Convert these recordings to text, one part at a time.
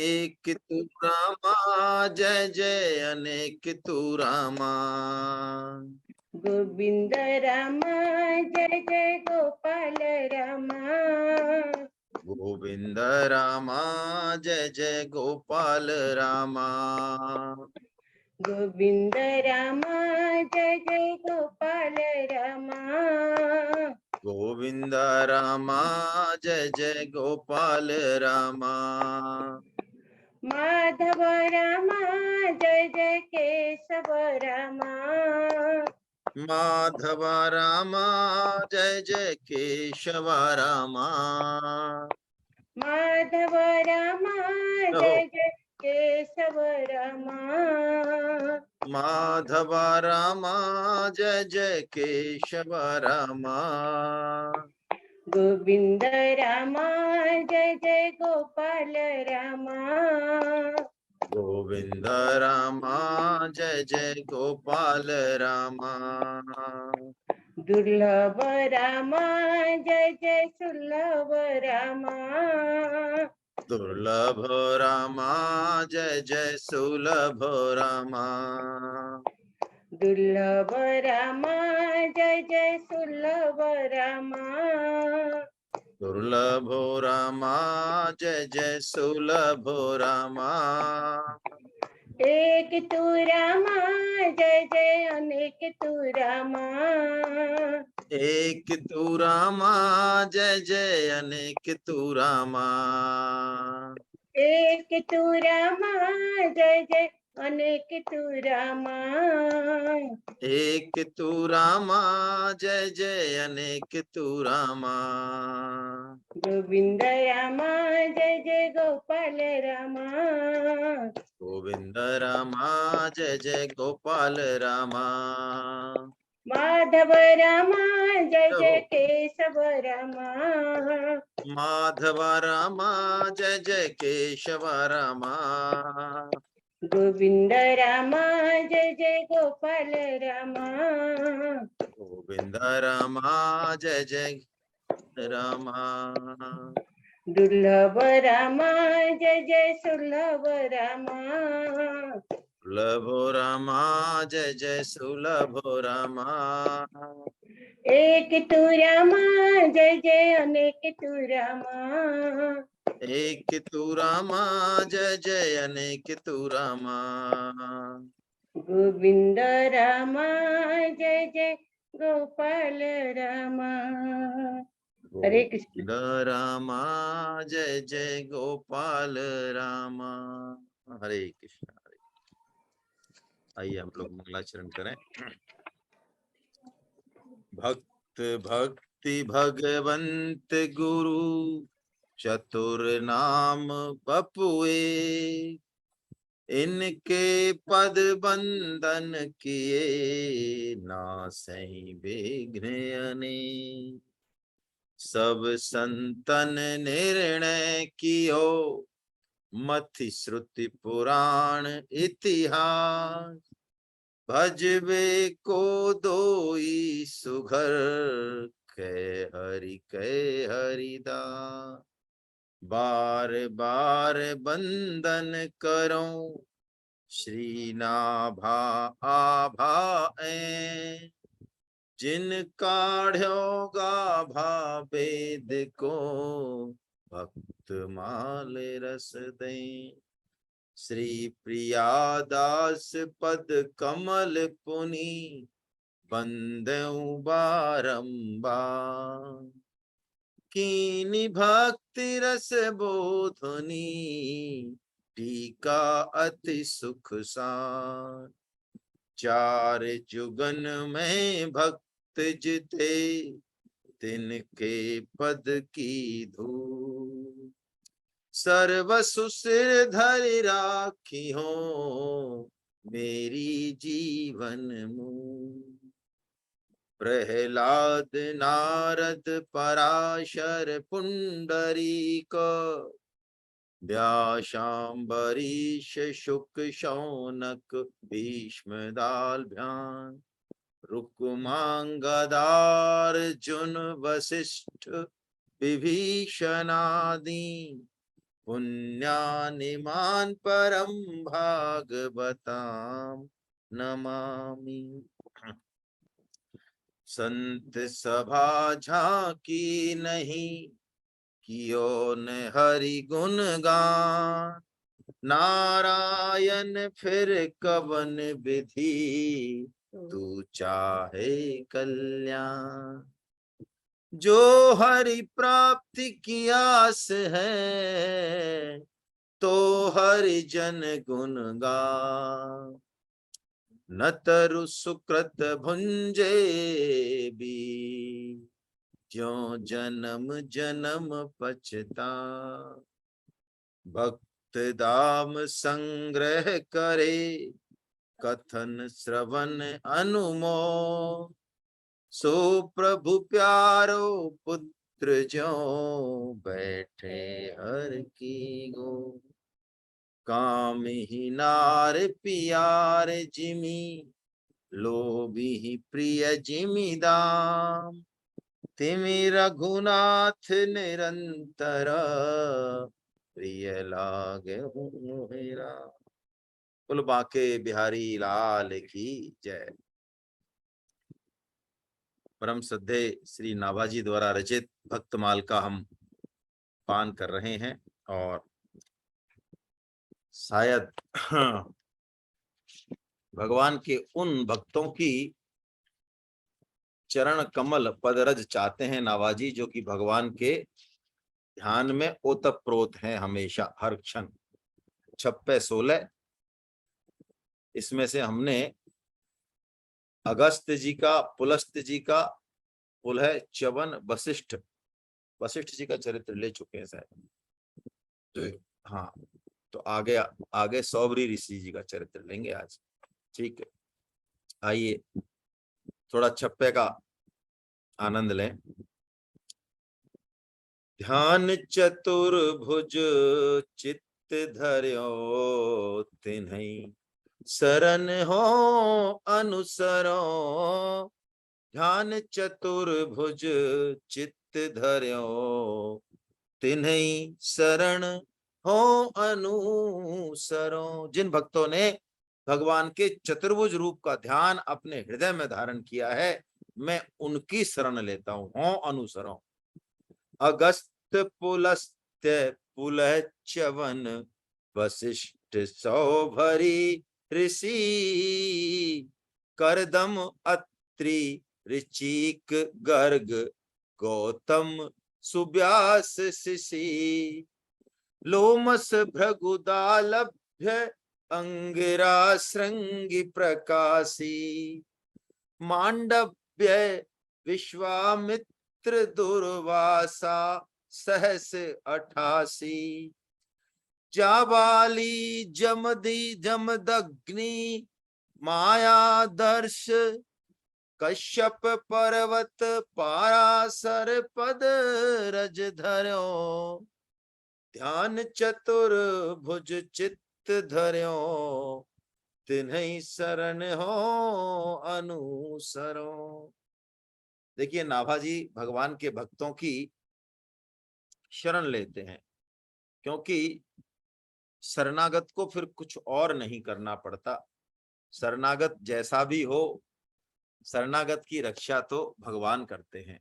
एक तू रामा, जय जय अनेक तू रामा। गोविंद रामा जय जय गोपाल रामा। गोविंद रामा, जय जय गोपाल रामा। गोविंद रामा जय जय गोपाल रामा। गोविंद रामा, जय जय गोपाल रामा। माधव रामा जय जय केशव रामा। माधव रामा, जय जय केशव रामा। माधव रामा जय जय केशव रामा। माधव रामा, जय जय केशव रामा। गोविंद रामा जय जय गोपाल रामा। गोविंद रामा, जय जय गोपाल रामा। दुर्लभ रामा जय जय सुलभ रामा। दुर्लभ रामा, जय जय सुलभ रामा। दुर्लभ रामा जय जय सुलभ रामा। दुर्लभ रामा, जय जय सुलभ रामा। एक तू रामा जय जय अनेक तू रामा। एक तू रामा, जय जय अनेक तू रामा। एक तू रामा जय जय अनेक तू रामा। एक तू रामा, जय जय अनेक तू रामा। गोविंद रामा जय जय गोपाल रामा। गोविंद रामा, जय जय गोपाल रामा। माधव रामा जय जय केशव रामा। माधव रामा, जय जय केशव रामा। गोविंद रामा जय जय गोपाल रामा। गोविंद रामा, जय जय रामा। दुर्लभ रामा जय जय सुलभ रामा। सुलभ रामा, जय जय सुलभ रामा। एक तू रामा जय जय अनेक तू रामा। एक तू रामा, जय जय अनेक तू रामा। गोविंद रामा जय जय गोपाल रामा। हरे कृष्ण। गोविंद रामा, जय जय गोपाल रामा। हरे कृष्ण हरे। आइए हम लोग मंगलाचरण करें। भक्त भक्ति भगवंत गुरु, चतुर नाम बपुए। इनके पद बंदन किए, नासै विघ्न अनेक। सब संतन निर्णय कियो, मति श्रुति पुराण इतिहास। भजबे को दोई सुघर, कै हरिदास। बार बार बंदन करो, श्री नाभा आभा ऐं। जिन काढ़्यो गाभा वेद को, भक्त माल रस दें। श्री प्रिया दास पद कमल पुनि, बंदऊ बारंबार। कीनी भक्ति रस बोधनी, टीका अति सुख सार। चार जुगन में भक्त जिते, तिनके पद की धूल। सर्वसु सिर धरि राखी हो, मेरी जीवन मूल। प्रहलाद नारद पराशर पुंडरीक, व्यासाम्बरीश शुक शौनक भीष्म दालभ्यान। रुक्मांगदार जुन वशिष्ठ विभीषणादि, पुण्यानिमान् परम भागवतां नमामि। संत सभा झांकी नहीं, कियो न हरि गुण गान। नारायण फिर कवन विधि, तू चाहे कल्याण। जो हरि प्राप्ति की आस है, तो हरि जन गुण गान। न तरु सुकृत भुंजे भी, ज्यों जन्म जन्म पछता। भक्त दाम संग्रह करे, कथन श्रवण अनुमोद। सो प्रभु प्यारो पुत्र ज्यों, बैठे हर की गो। काम ही नार पियार जिमी, लोभी प्रिय जिमी दाम। तिमि रघुनाथ निरंतर, प्रिय लागे मेरा। कुल बाके बिहारी लाल की जय। परम श्रद्धे श्री नाभाजी द्वारा रचित भक्तमाल का हम पान कर रहे हैं, और शायद भगवान के उन भक्तों की चरण कमल पदरज चाहते हैं नाभाजी, जो कि भगवान के ध्यान में ओतप्रोत हैं हमेशा, हर क्षण। 26-16 इसमें से हमने अगस्त जी का, पुलस्त जी का, पुलह च्यवन वशिष्ठ, वशिष्ठ जी का चरित्र ले चुके हैं शायद। हाँ, तो आगे सौबरी ऋषि जी का चरित्र लेंगे आज। ठीक है, आइए थोड़ा छप्पे का आनंद लें। ध्यान चतुर्भुज चित्त धर्यो, तिन्हीं शरण हो अनुसरो। ध्यान चतुर्भुज चित्त धर्यो, तिन्हीं शरण हो अनुसरो। जिन भक्तों ने भगवान के चतुर्भुज रूप का ध्यान अपने हृदय में धारण किया है, मैं उनकी शरण लेता हूं, हो अनुसरो। अगस्त पुलस्त्य पुलह च्यवन, वशिष्ठ सौभरी ऋषि। करदम अत्रि ऋचिक गर्ग, गौतम सुव्यास शिशि। लोमस भृगुदालभ्य, अंगिरा श्रृंगी प्रकाशी। मांडव्य विश्वामित्र दुर्वासा, सहस 88। जाबाली जमदी जमदग्नि, मायादर्श कश्यप पर्वत। पारासर पद रज धर्यो, ध्यान चतुर्भुज चित्त धर्यो। तिन्हीं शरण हो अनुसरो। देखिए, नाभाजी भगवान के भक्तों की शरण लेते हैं, क्योंकि शरणागत को फिर कुछ और नहीं करना पड़ता। शरणागत जैसा भी हो, शरणागत की रक्षा तो भगवान करते हैं।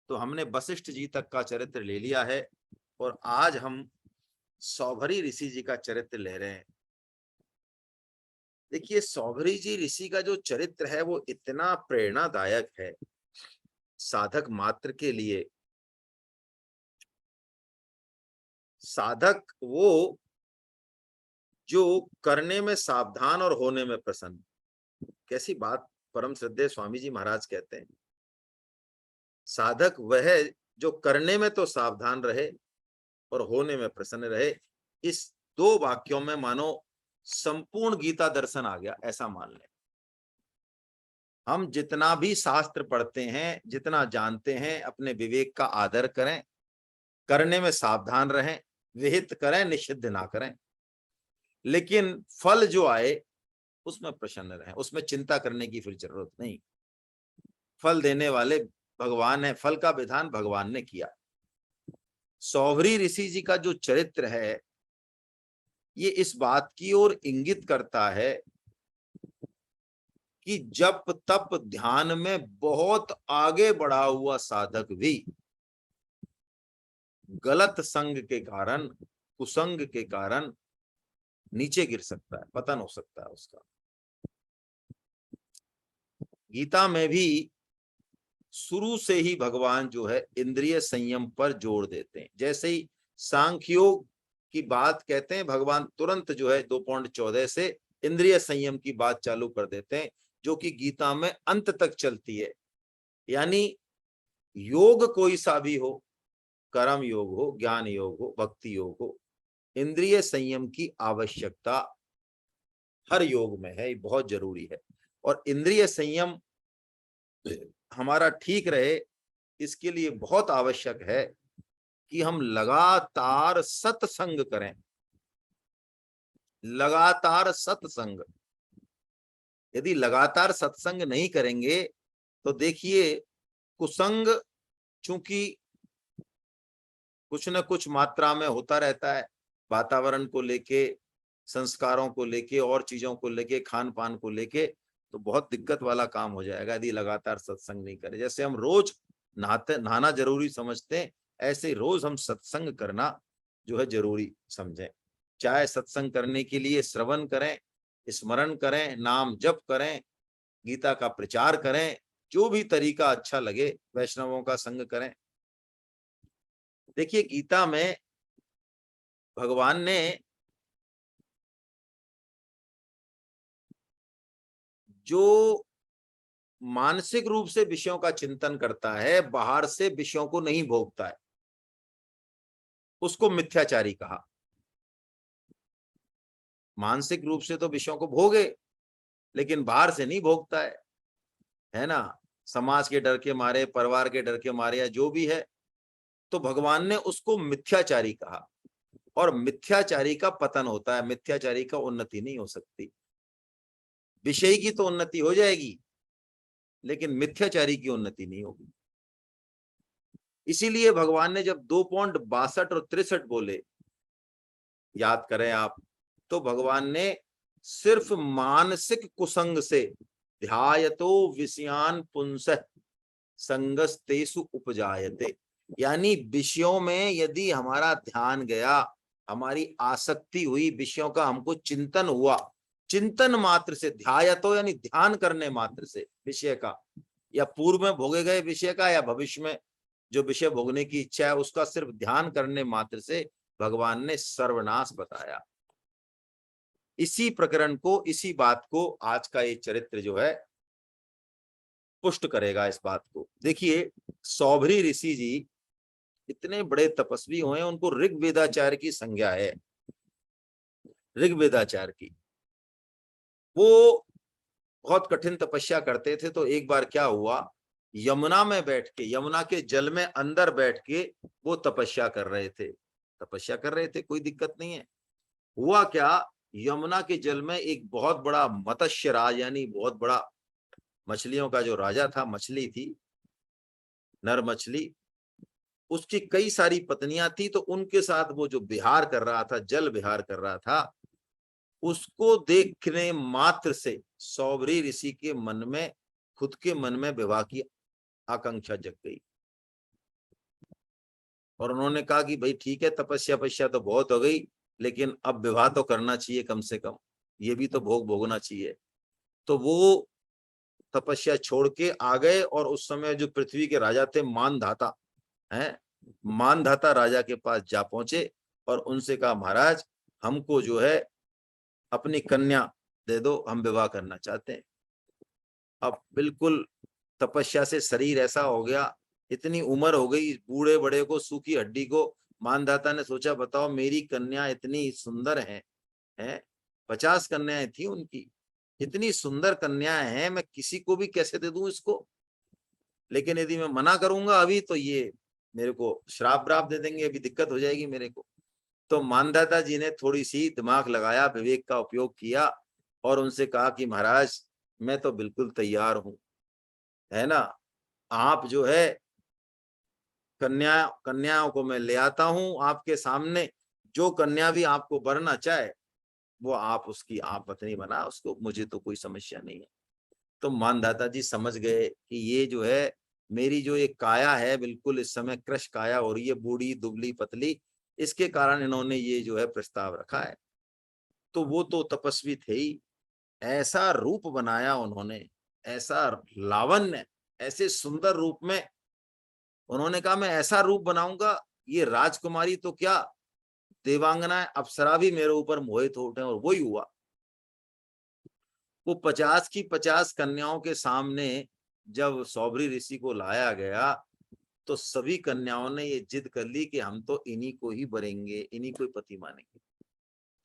तो हमने वशिष्ठ जी तक का चरित्र ले लिया है, और आज हम सौभरी ऋषि जी का चरित्र ले रहे हैं। देखिए, सौभरी जी ऋषि का जो चरित्र है वो इतना प्रेरणादायक है साधक मात्र के लिए। साधक वो जो करने में सावधान और होने में प्रसन्न। कैसी बात परम श्रद्धेय स्वामी जी महाराज कहते हैं, साधक वह जो करने में तो सावधान रहे और होने में प्रसन्न रहे। इस 2 वाक्यों में मानो संपूर्ण गीता दर्शन आ गया, ऐसा मान लें। हम जितना भी शास्त्र पढ़ते हैं, जितना जानते हैं, अपने विवेक का आदर करें, करने में सावधान रहें, विहित करें, निषिद्ध ना करें। लेकिन फल जो आए उसमें प्रसन्न रहें, उसमें चिंता करने की फिर जरूरत नहीं। फल देने वाले भगवान है, फल का विधान भगवान ने किया। सौभरी ऋषि जी का जो चरित्र है ये इस बात की ओर इंगित करता है कि जप तप ध्यान में बहुत आगे बढ़ा हुआ साधक भी गलत संग के कारण, कुसंग के कारण नीचे गिर सकता है, पतन हो सकता है उसका। गीता में भी शुरू से ही भगवान जो है इंद्रिय संयम पर जोर देते हैं। जैसे ही सांख्य योग की बात कहते हैं, भगवान तुरंत जो है 2.14 से इंद्रिय संयम की बात चालू कर देते हैं, जो कि गीता में अंत तक चलती है। यानी योग कोई सा भी हो, कर्म योग हो, ज्ञान योग हो, भक्ति योग हो, इंद्रिय संयम की आवश्यकता हर योग में है, बहुत जरूरी है। और इंद्रिय संयम हमारा ठीक रहे इसके लिए बहुत आवश्यक है कि हम लगातार सत्संग करें, लगातार सत्संग। यदि लगातार सत्संग नहीं करेंगे तो देखिए कुसंग चूंकि कुछ न कुछ मात्रा में होता रहता है, वातावरण को लेके, संस्कारों को लेके और चीजों को लेके, खान पान को लेके, तो बहुत दिक्कत वाला काम हो जाएगा यदि लगातार सत्संग नहीं करें। जैसे हम रोज नहाना जरूरी समझते हैं, ऐसे रोज हम सत्संग करना जो है जरूरी समझें। चाहे सत्संग करने के लिए श्रवण करें, स्मरण करें, नाम जप करें, गीता का प्रचार करें, जो भी तरीका अच्छा लगे, वैष्णवों का संग करें। देखिए गीता में भगवान ने जो मानसिक रूप से विषयों का चिंतन करता है, बाहर से विषयों को नहीं भोगता है, उसको मिथ्याचारी कहा। मानसिक रूप से तो विषयों को भोगे लेकिन बाहर से नहीं भोगता है ना, समाज के डर के मारे, परिवार के डर के मारे या जो भी है, तो भगवान ने उसको मिथ्याचारी कहा। और मिथ्याचारी का पतन होता है, मिथ्याचारी का उन्नति नहीं हो सकती। विषय की तो उन्नति हो जाएगी लेकिन मिथ्याचारी की उन्नति नहीं होगी। इसीलिए भगवान ने जब 2.62 और 63 बोले, याद करें आप, तो भगवान ने सिर्फ मानसिक कुसंग से ध्यायतो विषयान पुंसः संगस्तेषु उपजायते, यानी विषयों में यदि हमारा ध्यान गया, हमारी आसक्ति हुई, विषयों का हमको चिंतन हुआ, चिंतन मात्र से, ध्यायतो यानी ध्यान करने मात्र से विषय का, या पूर्व में भोगे गए विषय का या भविष्य में जो विषय भोगने की इच्छा है उसका सिर्फ ध्यान करने मात्र से भगवान ने सर्वनाश बताया। इसी प्रकरण को, इसी बात को आज का ये चरित्र जो है पुष्ट करेगा इस बात को। देखिए सौभरी ऋषि जी इतने बड़े तपस्वी हुए, उनको ऋग्वेदाचार्य की संज्ञा है, ऋग्वेदाचार्य की। वो बहुत कठिन तपस्या करते थे। तो एक बार क्या हुआ, यमुना में बैठ के, यमुना के जल में अंदर बैठ के वो तपस्या कर रहे थे, तपस्या कर रहे थे, कोई दिक्कत नहीं है। हुआ क्या, यमुना के जल में एक बहुत बड़ा मत्स्य राज, यानी बहुत बड़ा मछलियों का जो राजा था, मछली थी, नर मछली, उसकी कई सारी पत्नियां थी। तो उनके साथ वो जो विहार कर रहा था, जल विहार कर रहा था, उसको देखने मात्र से सौभरी ऋषि के मन में, खुद के मन में विवाह की आकांक्षा जग गई। और उन्होंने कहा कि भाई ठीक है, तपस्या पस्या तो बहुत हो गई, लेकिन अब विवाह तो करना चाहिए, कम से कम ये भी तो भोग भोगना चाहिए। तो वो तपस्या छोड़ के आ गए और उस समय जो पृथ्वी के राजा थे, मानधाता हैं, मानधाता राजा के पास जा पहुंचे और उनसे कहा, महाराज हमको जो है अपनी कन्या दे दो, हम विवाह करना चाहते हैं। अब बिल्कुल तपस्या से शरीर ऐसा हो गया, इतनी उम्र हो गई बूढ़े बड़े को, सूखी हड्डी को। मानधाता ने सोचा, बताओ मेरी कन्या इतनी सुंदर है, 50 कन्याएं थी उनकी, इतनी सुंदर कन्याएं हैं, मैं किसी को भी कैसे दे दूं इसको। लेकिन यदि मैं मना करूंगा अभी तो ये मेरे को श्राप व्राप दे देंगे, अभी दिक्कत हो जाएगी मेरे को। तो मानधाता जी ने थोड़ी सी दिमाग लगाया, विवेक का उपयोग किया और उनसे कहा कि महाराज मैं तो बिल्कुल तैयार हूं, है ना, आप जो है कन्याओं को मैं ले आता हूं आपके सामने, जो कन्या भी आपको वरना चाहे वो आप उसकी आप पत्नी बना, उसको मुझे तो कोई समस्या नहीं है। तो मानधाता जी समझ गए कि ये जो है मेरी जो एक काया है बिल्कुल इस समय कृश काया हो रही है, बूढ़ी दुबली पतली, इसके कारण इन्होंने ये जो है प्रस्ताव रखा है। तो वो तो तपस्वी थे ही, ऐसा रूप बनाया उन्होंने, ऐसा लावण्य, ऐसे सुंदर रूप में उन्होंने कहा मैं ऐसा रूप बनाऊंगा, ये राजकुमारी तो क्या देवांगनाएं अप्सरा भी मेरे ऊपर मोहित हो उठे, और वही हुआ। वो 50 की 50 कन्याओं के सामने जब सौभरी ऋषि को लाया गया तो सभी कन्याओं ने ये जिद कर ली कि हम तो इन्हीं को ही वरेंगे, इन्हीं को ही पति मानेंगे।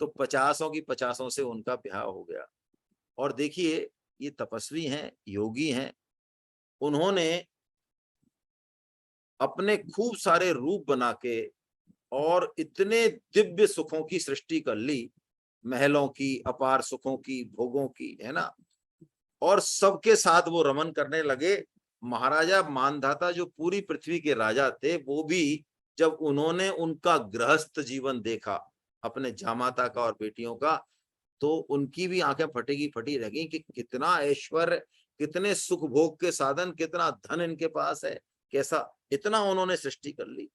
तो 50 की 50 से उनका ब्याह हो गया। और देखिए ये तपस्वी हैं, योगी हैं, उन्होंने अपने खूब सारे रूप बना के और इतने दिव्य सुखों की सृष्टि कर ली, महलों की, अपार सुखों की, भोगों की, है ना। और सबके साथ वो रमन करने लगे। महाराजा मानधाता जो पूरी पृथ्वी के राजा थे, वो भी जब उन्होंने उनका गृहस्थ जीवन देखा अपने जामाता का और बेटियों का, तो उनकी भी आंखें फटेगी फटी रह गई कि कितना ऐश्वर्य, कितने सुख भोग के साधन, कितना धन इनके पास है, कैसा इतना उन्होंने सृष्टि कर ली।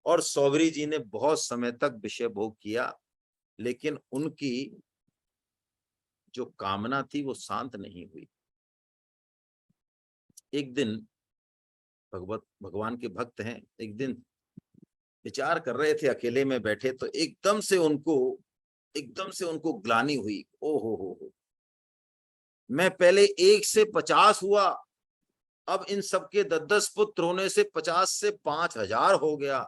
और सौभरी जी ने बहुत समय तक विषय भोग किया, लेकिन उनकी जो कामना थी वो शांत नहीं हुई। एक दिन भगवान के भक्त हैं, एक दिन विचार कर रहे थे, अकेले में बैठे, तो एकदम से उनको ग्लानि हुई। ओ हो, मैं पहले 1 से 50 हुआ, अब इन सबके 10-10 पुत्र होने से 50 से 5000 हो गया।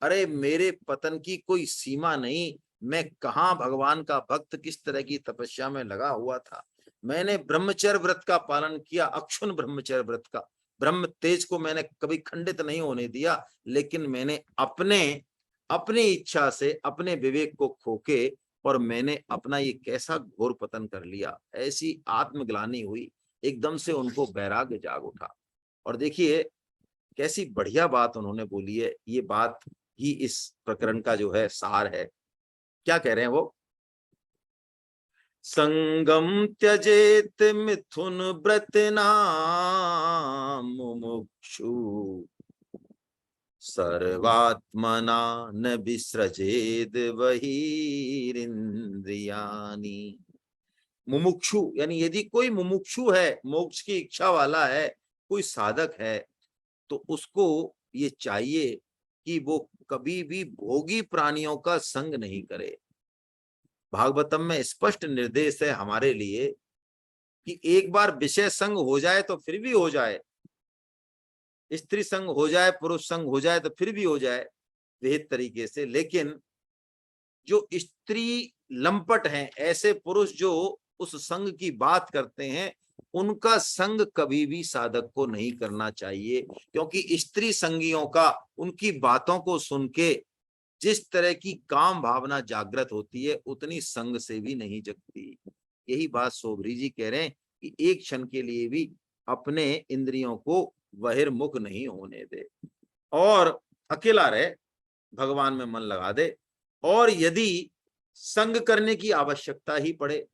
अरे मेरे पतन की कोई सीमा नहीं, मैं कहाँ भगवान का भक्त किस तरह की तपस्या में लगा हुआ था। मैंने ब्रह्मचर्य व्रत का पालन किया, अक्षुण ब्रह्मचर्य व्रत का, ब्रह्म तेज को मैंने कभी खंडित नहीं होने दिया, लेकिन मैंने अपनी इच्छा से अपने विवेक को खोके और मैंने अपना ये कैसा घोर पतन कर लिया। ऐसी आत्मग्लानि हुई, एकदम से उनको वैराग्य जाग उठा। और देखिए कैसी बढ़िया बात उन्होंने बोली है, ये बात ही इस प्रकरण का जो है सार है। क्या कह रहे हैं वो? संगम त्यजेत मिथुन व्रत नाम मुमुक्षु, सर्वात्मना न विसृजेद बहिरिंद्रियानि। मुमुक्षु यानी यदि कोई मुमुक्षु है, मोक्ष की इच्छा वाला है, कोई साधक है, तो उसको ये चाहिए कि वो कभी भी भोगी प्राणियों का संग नहीं करे। भागवतम में स्पष्ट निर्देश है हमारे लिए कि एक बार विषय संग हो जाए तो फिर भी हो जाए, स्त्री संग हो जाए, पुरुष संग हो जाए तो फिर भी हो जाए विहित तरीके से, लेकिन जो स्त्री लंपट हैं, ऐसे पुरुष जो उस संग की बात करते हैं, उनका संग कभी भी साधक को नहीं करना चाहिए, क्योंकि स्त्री संगियों का उनकी बातों को सुन के जिस तरह की काम भावना जागृत होती है, उतनी संग से भी नहीं जगती। यही बात सौभरी जी कह रहे हैं कि एक क्षण के लिए भी अपने इंद्रियों को बहिर्मुख नहीं होने दे और अकेला रहे, भगवान में मन लगा दे। और यदि संग करने की आवश्यकता ही पड़े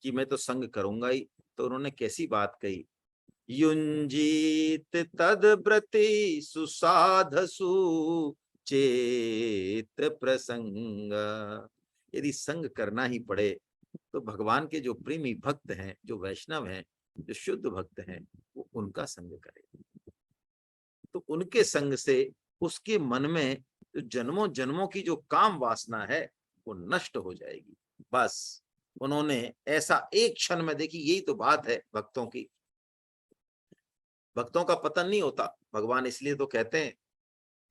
कि मैं तो संग करूंगा ही, तो उन्होंने कैसी बात कही, युंजीत तद्व्रति सुसाधसु चेत प्रसंग। यदि संग करना ही पड़े तो भगवान के जो प्रेमी भक्त हैं, जो वैष्णव हैं, जो शुद्ध भक्त हैं, वो उनका संग करे। तो उनके संग से उसके मन में जो जन्मों जन्मों की जो काम वासना है वो नष्ट हो जाएगी। बस उन्होंने ऐसा एक क्षण में, देखी यही तो बात है भक्तों की, भक्तों का पतन नहीं होता। भगवान इसलिए तो कहते हैं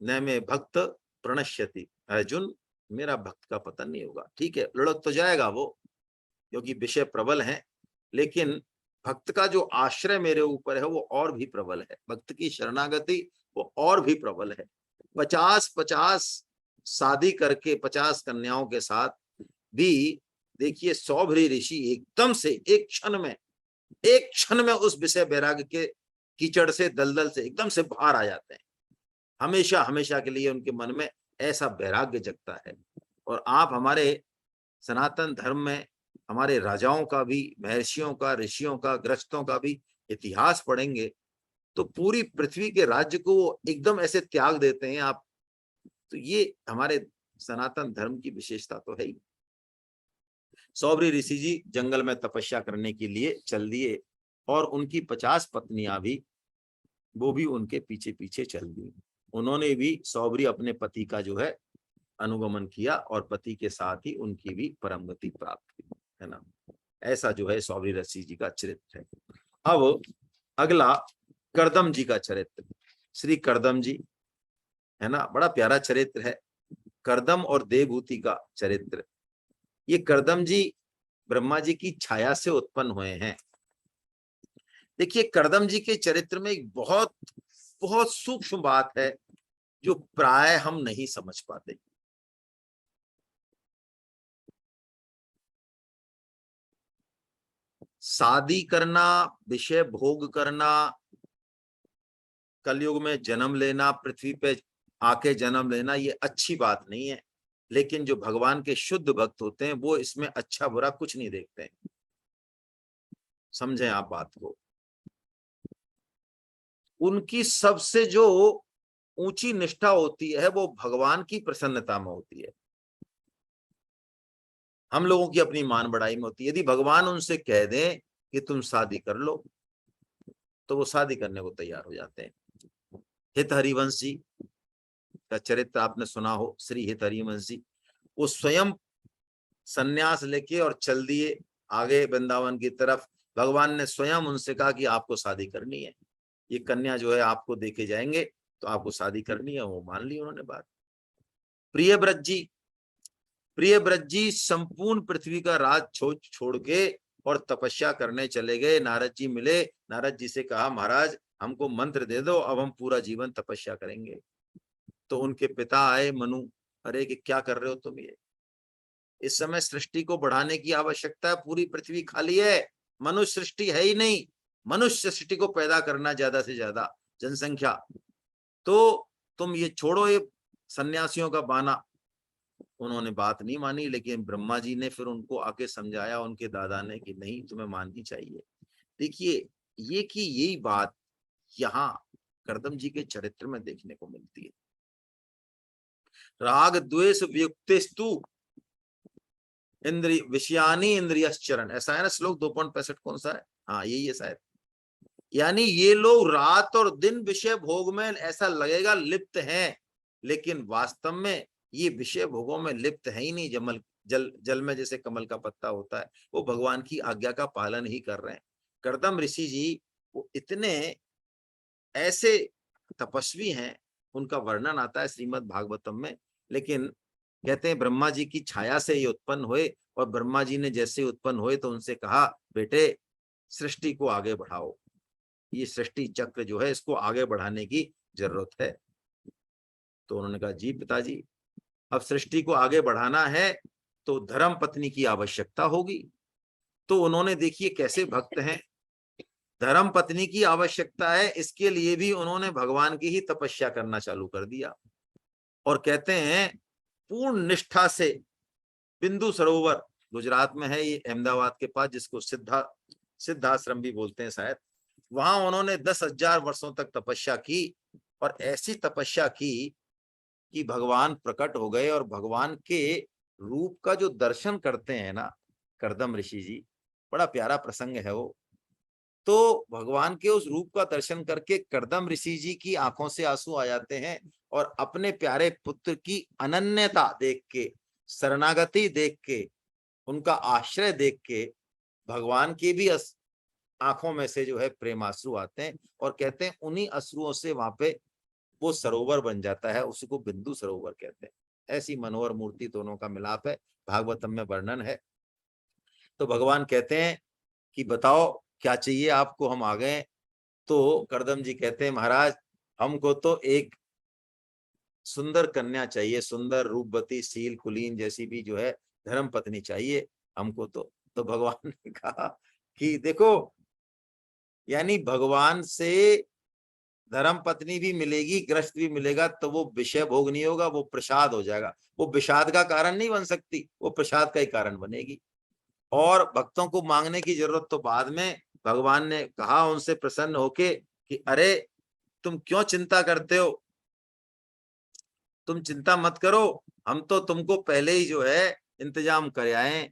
न में भक्त प्रणश्यति, अर्जुन मेरा भक्त का पतन नहीं होगा। ठीक है, लुढ़क तो जाएगा वो, क्योंकि विषय प्रबल है, लेकिन भक्त का जो आश्रय मेरे ऊपर है वो और भी प्रबल है, भक्त की शरणागति वो और भी प्रबल है। 50-50 शादी करके 50 कन्याओं के साथ भी देखिए सौभरी ऋषि एकदम से एक क्षण में उस विषय वैराग्य के कीचड़ से, दलदल से एकदम से बाहर आ जाते हैं। हमेशा हमेशा के लिए उनके मन में ऐसा वैराग्य जगता है। और आप हमारे सनातन धर्म में हमारे राजाओं का भी, महर्षियों का, ऋषियों का, ग्रस्तों का भी इतिहास पढ़ेंगे तो पूरी पृथ्वी के राज्य को वो एकदम ऐसे त्याग देते हैं आप। तो ये हमारे सनातन धर्म की विशेषता तो है ही। सौबरी ऋषि जी जंगल में तपस्या करने के लिए चल दिए और उनकी 50 पत्नियां भी, वो भी उनके पीछे पीछे चल दी। उन्होंने भी, सौबरी अपने पति का जो है अनुगमन किया और पति के साथ ही उनकी भी परम गति प्राप्त की, है ना। ऐसा जो है सौबरी ऋषि जी का चरित्र है। अब अगला करदम जी का चरित्र, श्री करदम जी, है ना, बड़ा प्यारा चरित्र है। करदम और देवहूति का चरित्र। ये करदम जी ब्रह्मा जी की छाया से उत्पन्न हुए हैं। देखिए करदम जी के चरित्र में एक बहुत बहुत सूक्ष्म बात है जो प्राय हम नहीं समझ पाते। शादी करना, विषय भोग करना, कलयुग में जन्म लेना, पृथ्वी पे आके जन्म लेना, ये अच्छी बात नहीं है। लेकिन जो भगवान के शुद्ध भक्त होते हैं वो इसमें अच्छा बुरा कुछ नहीं देखते हैं। समझें आप बात को। उनकी सबसे जो ऊंची निष्ठा होती है वो भगवान की प्रसन्नता में होती है। हम लोगों की अपनी मान बढ़ाई में होती है। यदि भगवान उनसे कह दें कि तुम शादी कर लो तो वो शादी करने को तैयार हो जाते हैं। हित हरिवंश जी का चरित्र आपने सुना हो, श्री हित हरिवंश जी, वो स्वयं सन्यास लेके और चल दिए आगे वृंदावन की तरफ। भगवान ने स्वयं उनसे कहा कि आपको शादी करनी है, ये कन्या जो है आपको देके जाएंगे तो आपको शादी करनी है। वो मान ली उन्होंने बात। प्रियव्रत जी, प्रियव्रत जी संपूर्ण पृथ्वी का राज छोड़ के और तपस्या करने चले गए। नारद जी मिले, नारद जी से कहा महाराज हमको मंत्र दे दो, अब हम पूरा जीवन तपस्या करेंगे। तो उनके पिता आए मनु, अरे कि क्या कर रहे हो तुम, ये इस समय सृष्टि को बढ़ाने की आवश्यकता है, पूरी पृथ्वी खाली है, मनुष्य सृष्टि है ही नहीं, मनुष्य सृष्टि को पैदा करना ज्यादा से ज्यादा जनसंख्या, तो तुम ये छोड़ो ये सन्यासियों का बाना। उन्होंने बात नहीं मानी, लेकिन ब्रह्मा जी ने फिर उनको आके समझाया, उनके दादा ने, कि नहीं तुम्हें माननी चाहिए। देखिए ये कि यही बात यहाँ करदम जी के चरित्र में देखने को मिलती है। राग द्वेष वियुक्तेस्तु इंद्रिय विषयानी इंद्रियश्चरण, ऐसा है ना श्लोक 2.65 कौन सा है, हाँ यही है शायद। यानी ये लोग रात और दिन विषय भोग में ऐसा लगेगा लिप्त हैं, लेकिन वास्तव में ये विषय भोगों में लिप्त है ही नहीं। जल में जैसे कमल का पत्ता होता है, वो भगवान की आज्ञा का पालन ही कर रहे हैं। करदम ऋषि जी वो इतने ऐसे तपस्वी हैं, उनका वर्णन आता है श्रीमद् भागवतम में। लेकिन कहते हैं ब्रह्मा जी की छाया से ये उत्पन्न हुए, और ब्रह्मा जी ने जैसे उत्पन्न हुए तो उनसे कहा बेटे सृष्टि को आगे बढ़ाओ, ये सृष्टि चक्र जो है इसको आगे बढ़ाने की जरूरत है। तो उन्होंने कहा जी पिताजी, अब सृष्टि को आगे बढ़ाना है तो धर्म पत्नी की आवश्यकता होगी। तो उन्होंने, देखिए कैसे भक्त हैं, धर्म पत्नी की आवश्यकता है, इसके लिए भी उन्होंने भगवान की ही तपस्या करना चालू कर दिया। और कहते हैं पूर्ण निष्ठा से बिंदु सरोवर, गुजरात में है ये, अहमदाबाद के पास, जिसको सिद्धाश्रम भी बोलते हैं शायद, वहां उन्होंने 10,000 वर्षों तक तपस्या की। और ऐसी तपस्या की कि भगवान प्रकट हो गए, और भगवान के रूप का जो दर्शन करते हैं ना करदम ऋषि जी, बड़ा प्यारा प्रसंग है वो। तो भगवान के उस रूप का दर्शन करके करदम ऋषि जी की आंखों से आंसू आ जाते हैं, और अपने प्यारे पुत्र की अनन्यता देख के, शरणागति देख के, उनका आश्रय देख के भगवान की भी आंखों में से जो है प्रेमाश्रु आते हैं। और कहते हैं उन्हीं अश्रुओं से वहां पे वो सरोवर बन जाता है, उसी को बिंदु सरोवर कहते हैं। ऐसी मनोहर मूर्ति दोनों का मिलाप है, भागवतम में वर्णन है। तो भगवान कहते हैं कि बताओ क्या चाहिए आपको, हम आ गए। तो करदम जी कहते हैं महाराज हमको तो एक सुंदर कन्या चाहिए, सुंदर रूपवती शील कुलीन जैसी भी जो है धर्म पत्नी चाहिए हमको। तो भगवान ने कहा कि देखो, यानी भगवान से धर्म पत्नी भी मिलेगी, गृहस्थ भी मिलेगा, तो वो विषय भोग नहीं होगा, वो प्रसाद हो जाएगा। वो विषाद का कारण नहीं बन सकती, वो प्रसाद का ही कारण बनेगी। और भक्तों को मांगने की जरूरत तो बाद में। भगवान ने कहा उनसे प्रसन्न होके कि अरे तुम क्यों चिंता करते हो, तुम चिंता मत करो, हम तो तुमको पहले ही जो है इंतजाम कर आए।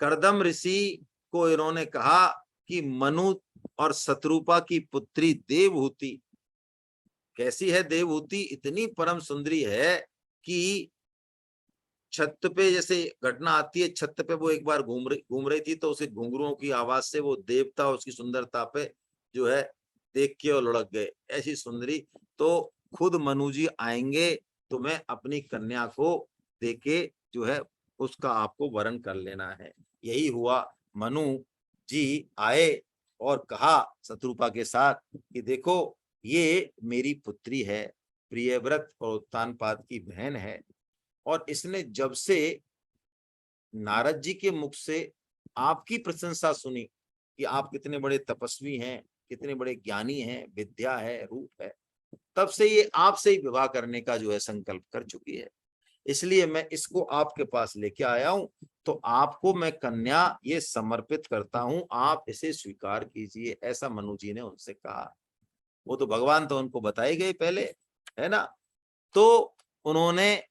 कर्दम ऋषि को इन्होंने कहा कि मनु और शत्रुपा की पुत्री देवहूति, कैसी है देवहूति, इतनी परम सुंदरी है कि छत पे जैसे घटना आती है, छत पे वो एक बार घूम रही थी, तो उसे घुंघरुओं की आवाज से वो देवता उसकी सुंदरता पे जो है देख के और लुढ़क गए, ऐसी सुंदरी। तो खुद मनु जी आएंगे, तुम्हें अपनी कन्या को देके जो है उसका आपको वरण कर लेना है। यही हुआ, मनु जी आए और कहा शत्रुपा के साथ कि देखो ये मेरी पुत्री है, प्रियव्रत और उत्तानपाद की बहन है, और इसने जब से नारद जी के मुख से आपकी प्रशंसा सुनी कि आप कितने बड़े तपस्वी हैं, कितने बड़े ज्ञानी हैं, विद्या है, रूप है, तब से ये आपसे ही विवाह करने का जो है संकल्प कर चुकी है। इसलिए मैं इसको आपके पास लेके आया हूं, तो आपको मैं कन्या ये समर्पित करता हूं, आप इसे स्वीकार कीजिए, ऐसा मनु जी ने उनसे कहा। वो तो भगवान तो उनको बताए गए पहले, है ना। तो उन्होंने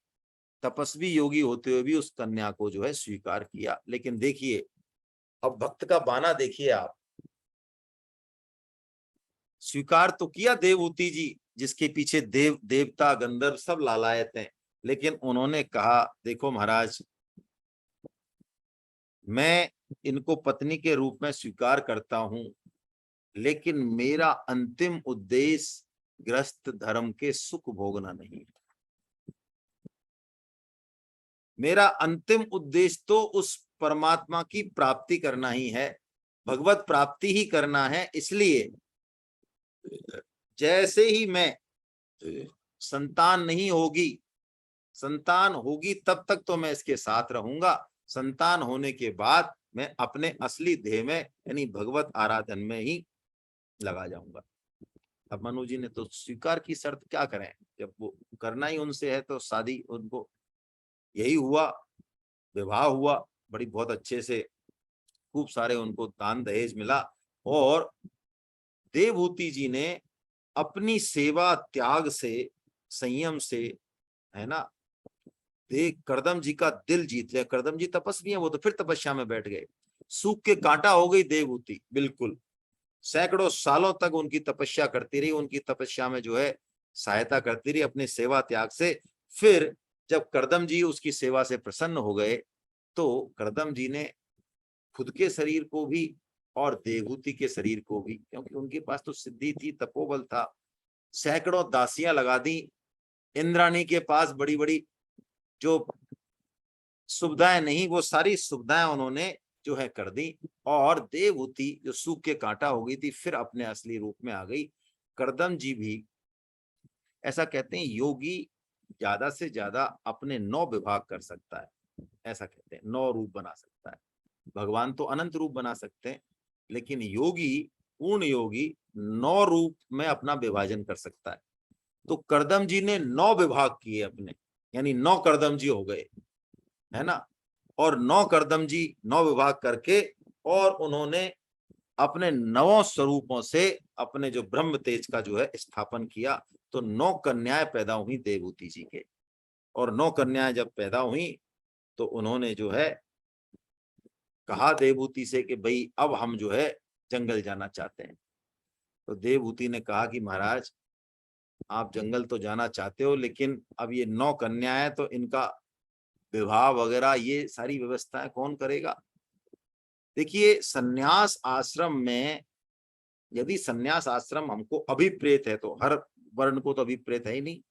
तपस्वी योगी होते हुए भी उस कन्या को जो है स्वीकार किया। लेकिन देखिए अब भक्त का बाना देखिए आप, स्वीकार तो किया देवहूति जी, जिसके पीछे देवता गंधर्व सब लालायत हैं, लेकिन उन्होंने कहा देखो महाराज, मैं इनको पत्नी के रूप में स्वीकार करता हूं, लेकिन मेरा अंतिम उद्देश्य गृहस्थ धर्म के सुख भोगना नहीं है। मेरा अंतिम उद्देश्य तो उस परमात्मा की प्राप्ति करना ही है, भगवत प्राप्ति ही करना है। इसलिए जैसे ही मैं संतान नहीं होगी, संतान होगी तब तक तो मैं इसके साथ रहूंगा, संतान होने के बाद मैं अपने असली ध्येय में यानी भगवत आराधन में ही लगा जाऊंगा। अब मनु जी ने तो स्वीकार की, शर्त क्या करें, जब वो करना ही उनसे है तो शादी उनको, यही हुआ, विवाह हुआ बड़ी बहुत अच्छे से, खूब सारे उनको दान दहेज मिला। और देवहूति जी ने अपनी सेवा त्याग से, संयम से, है ना, देख करदम जी का दिल जीत लिया। करदम जी तपस्वी हैं, वो तो फिर तपस्या में बैठ गए। सूख के कांटा हो गई देवहूति, बिल्कुल सैकड़ों सालों तक उनकी तपस्या करती रही, उनकी तपस्या में जो है सहायता करती रही अपनी सेवा त्याग से। फिर जब करदम जी उसकी सेवा से प्रसन्न हो गए, तो करदम जी ने खुद के शरीर को भी और देवहूति के शरीर को भी, क्योंकि उनके पास तो सिद्धि थी, तपोबल था, सैकड़ों दासियां लगा दी। इंद्राणी के पास बड़ी बड़ी जो सुविधाएं नहीं, वो सारी सुविधाएं उन्होंने जो है कर दी, और देवहूति जो सूख के कांटा हो गई थी फिर अपने असली रूप में आ गई। करदम जी भी ऐसा कहते हैं, योगी ज्यादा से ज्यादा अपने 9 विभाग कर सकता है, ऐसा कहते हैं 9 रूप बना सकता है। भगवान तो अनंत रूप बना सकते हैं, लेकिन योगी, पूर्ण योगी 9 रूप में अपना विभाजन कर सकता है। तो करदम जी ने 9 विभाग किए अपने, यानी 9 करदम जी हो गए, है ना। और 9 करदम जी 9 विभाग करके, और उन्होंने अपने 9 स्वरूपों से अपने जो ब्रह्म तेज का जो है स्थापन किया। तो 9 कन्याएं पैदा हुई देवहूति जी के, और 9 कन्याएं जब पैदा हुई तो उन्होंने जो है कहा देवहूति से कि भाई अब हम जो है जंगल जाना चाहते हैं। तो देवहूति ने कहा कि महाराज आप जंगल तो जाना चाहते हो, लेकिन अब ये 9 कन्याएं, तो इनका विवाह वगैरह ये सारी व्यवस्थाएं कौन करेगा। देखिए सन्यास आश्रम में, यदि सन्यास आश्रम हमको अभिप्रेत है, तो हर वर्ण को तो अभिप्रेत है ही नहीं,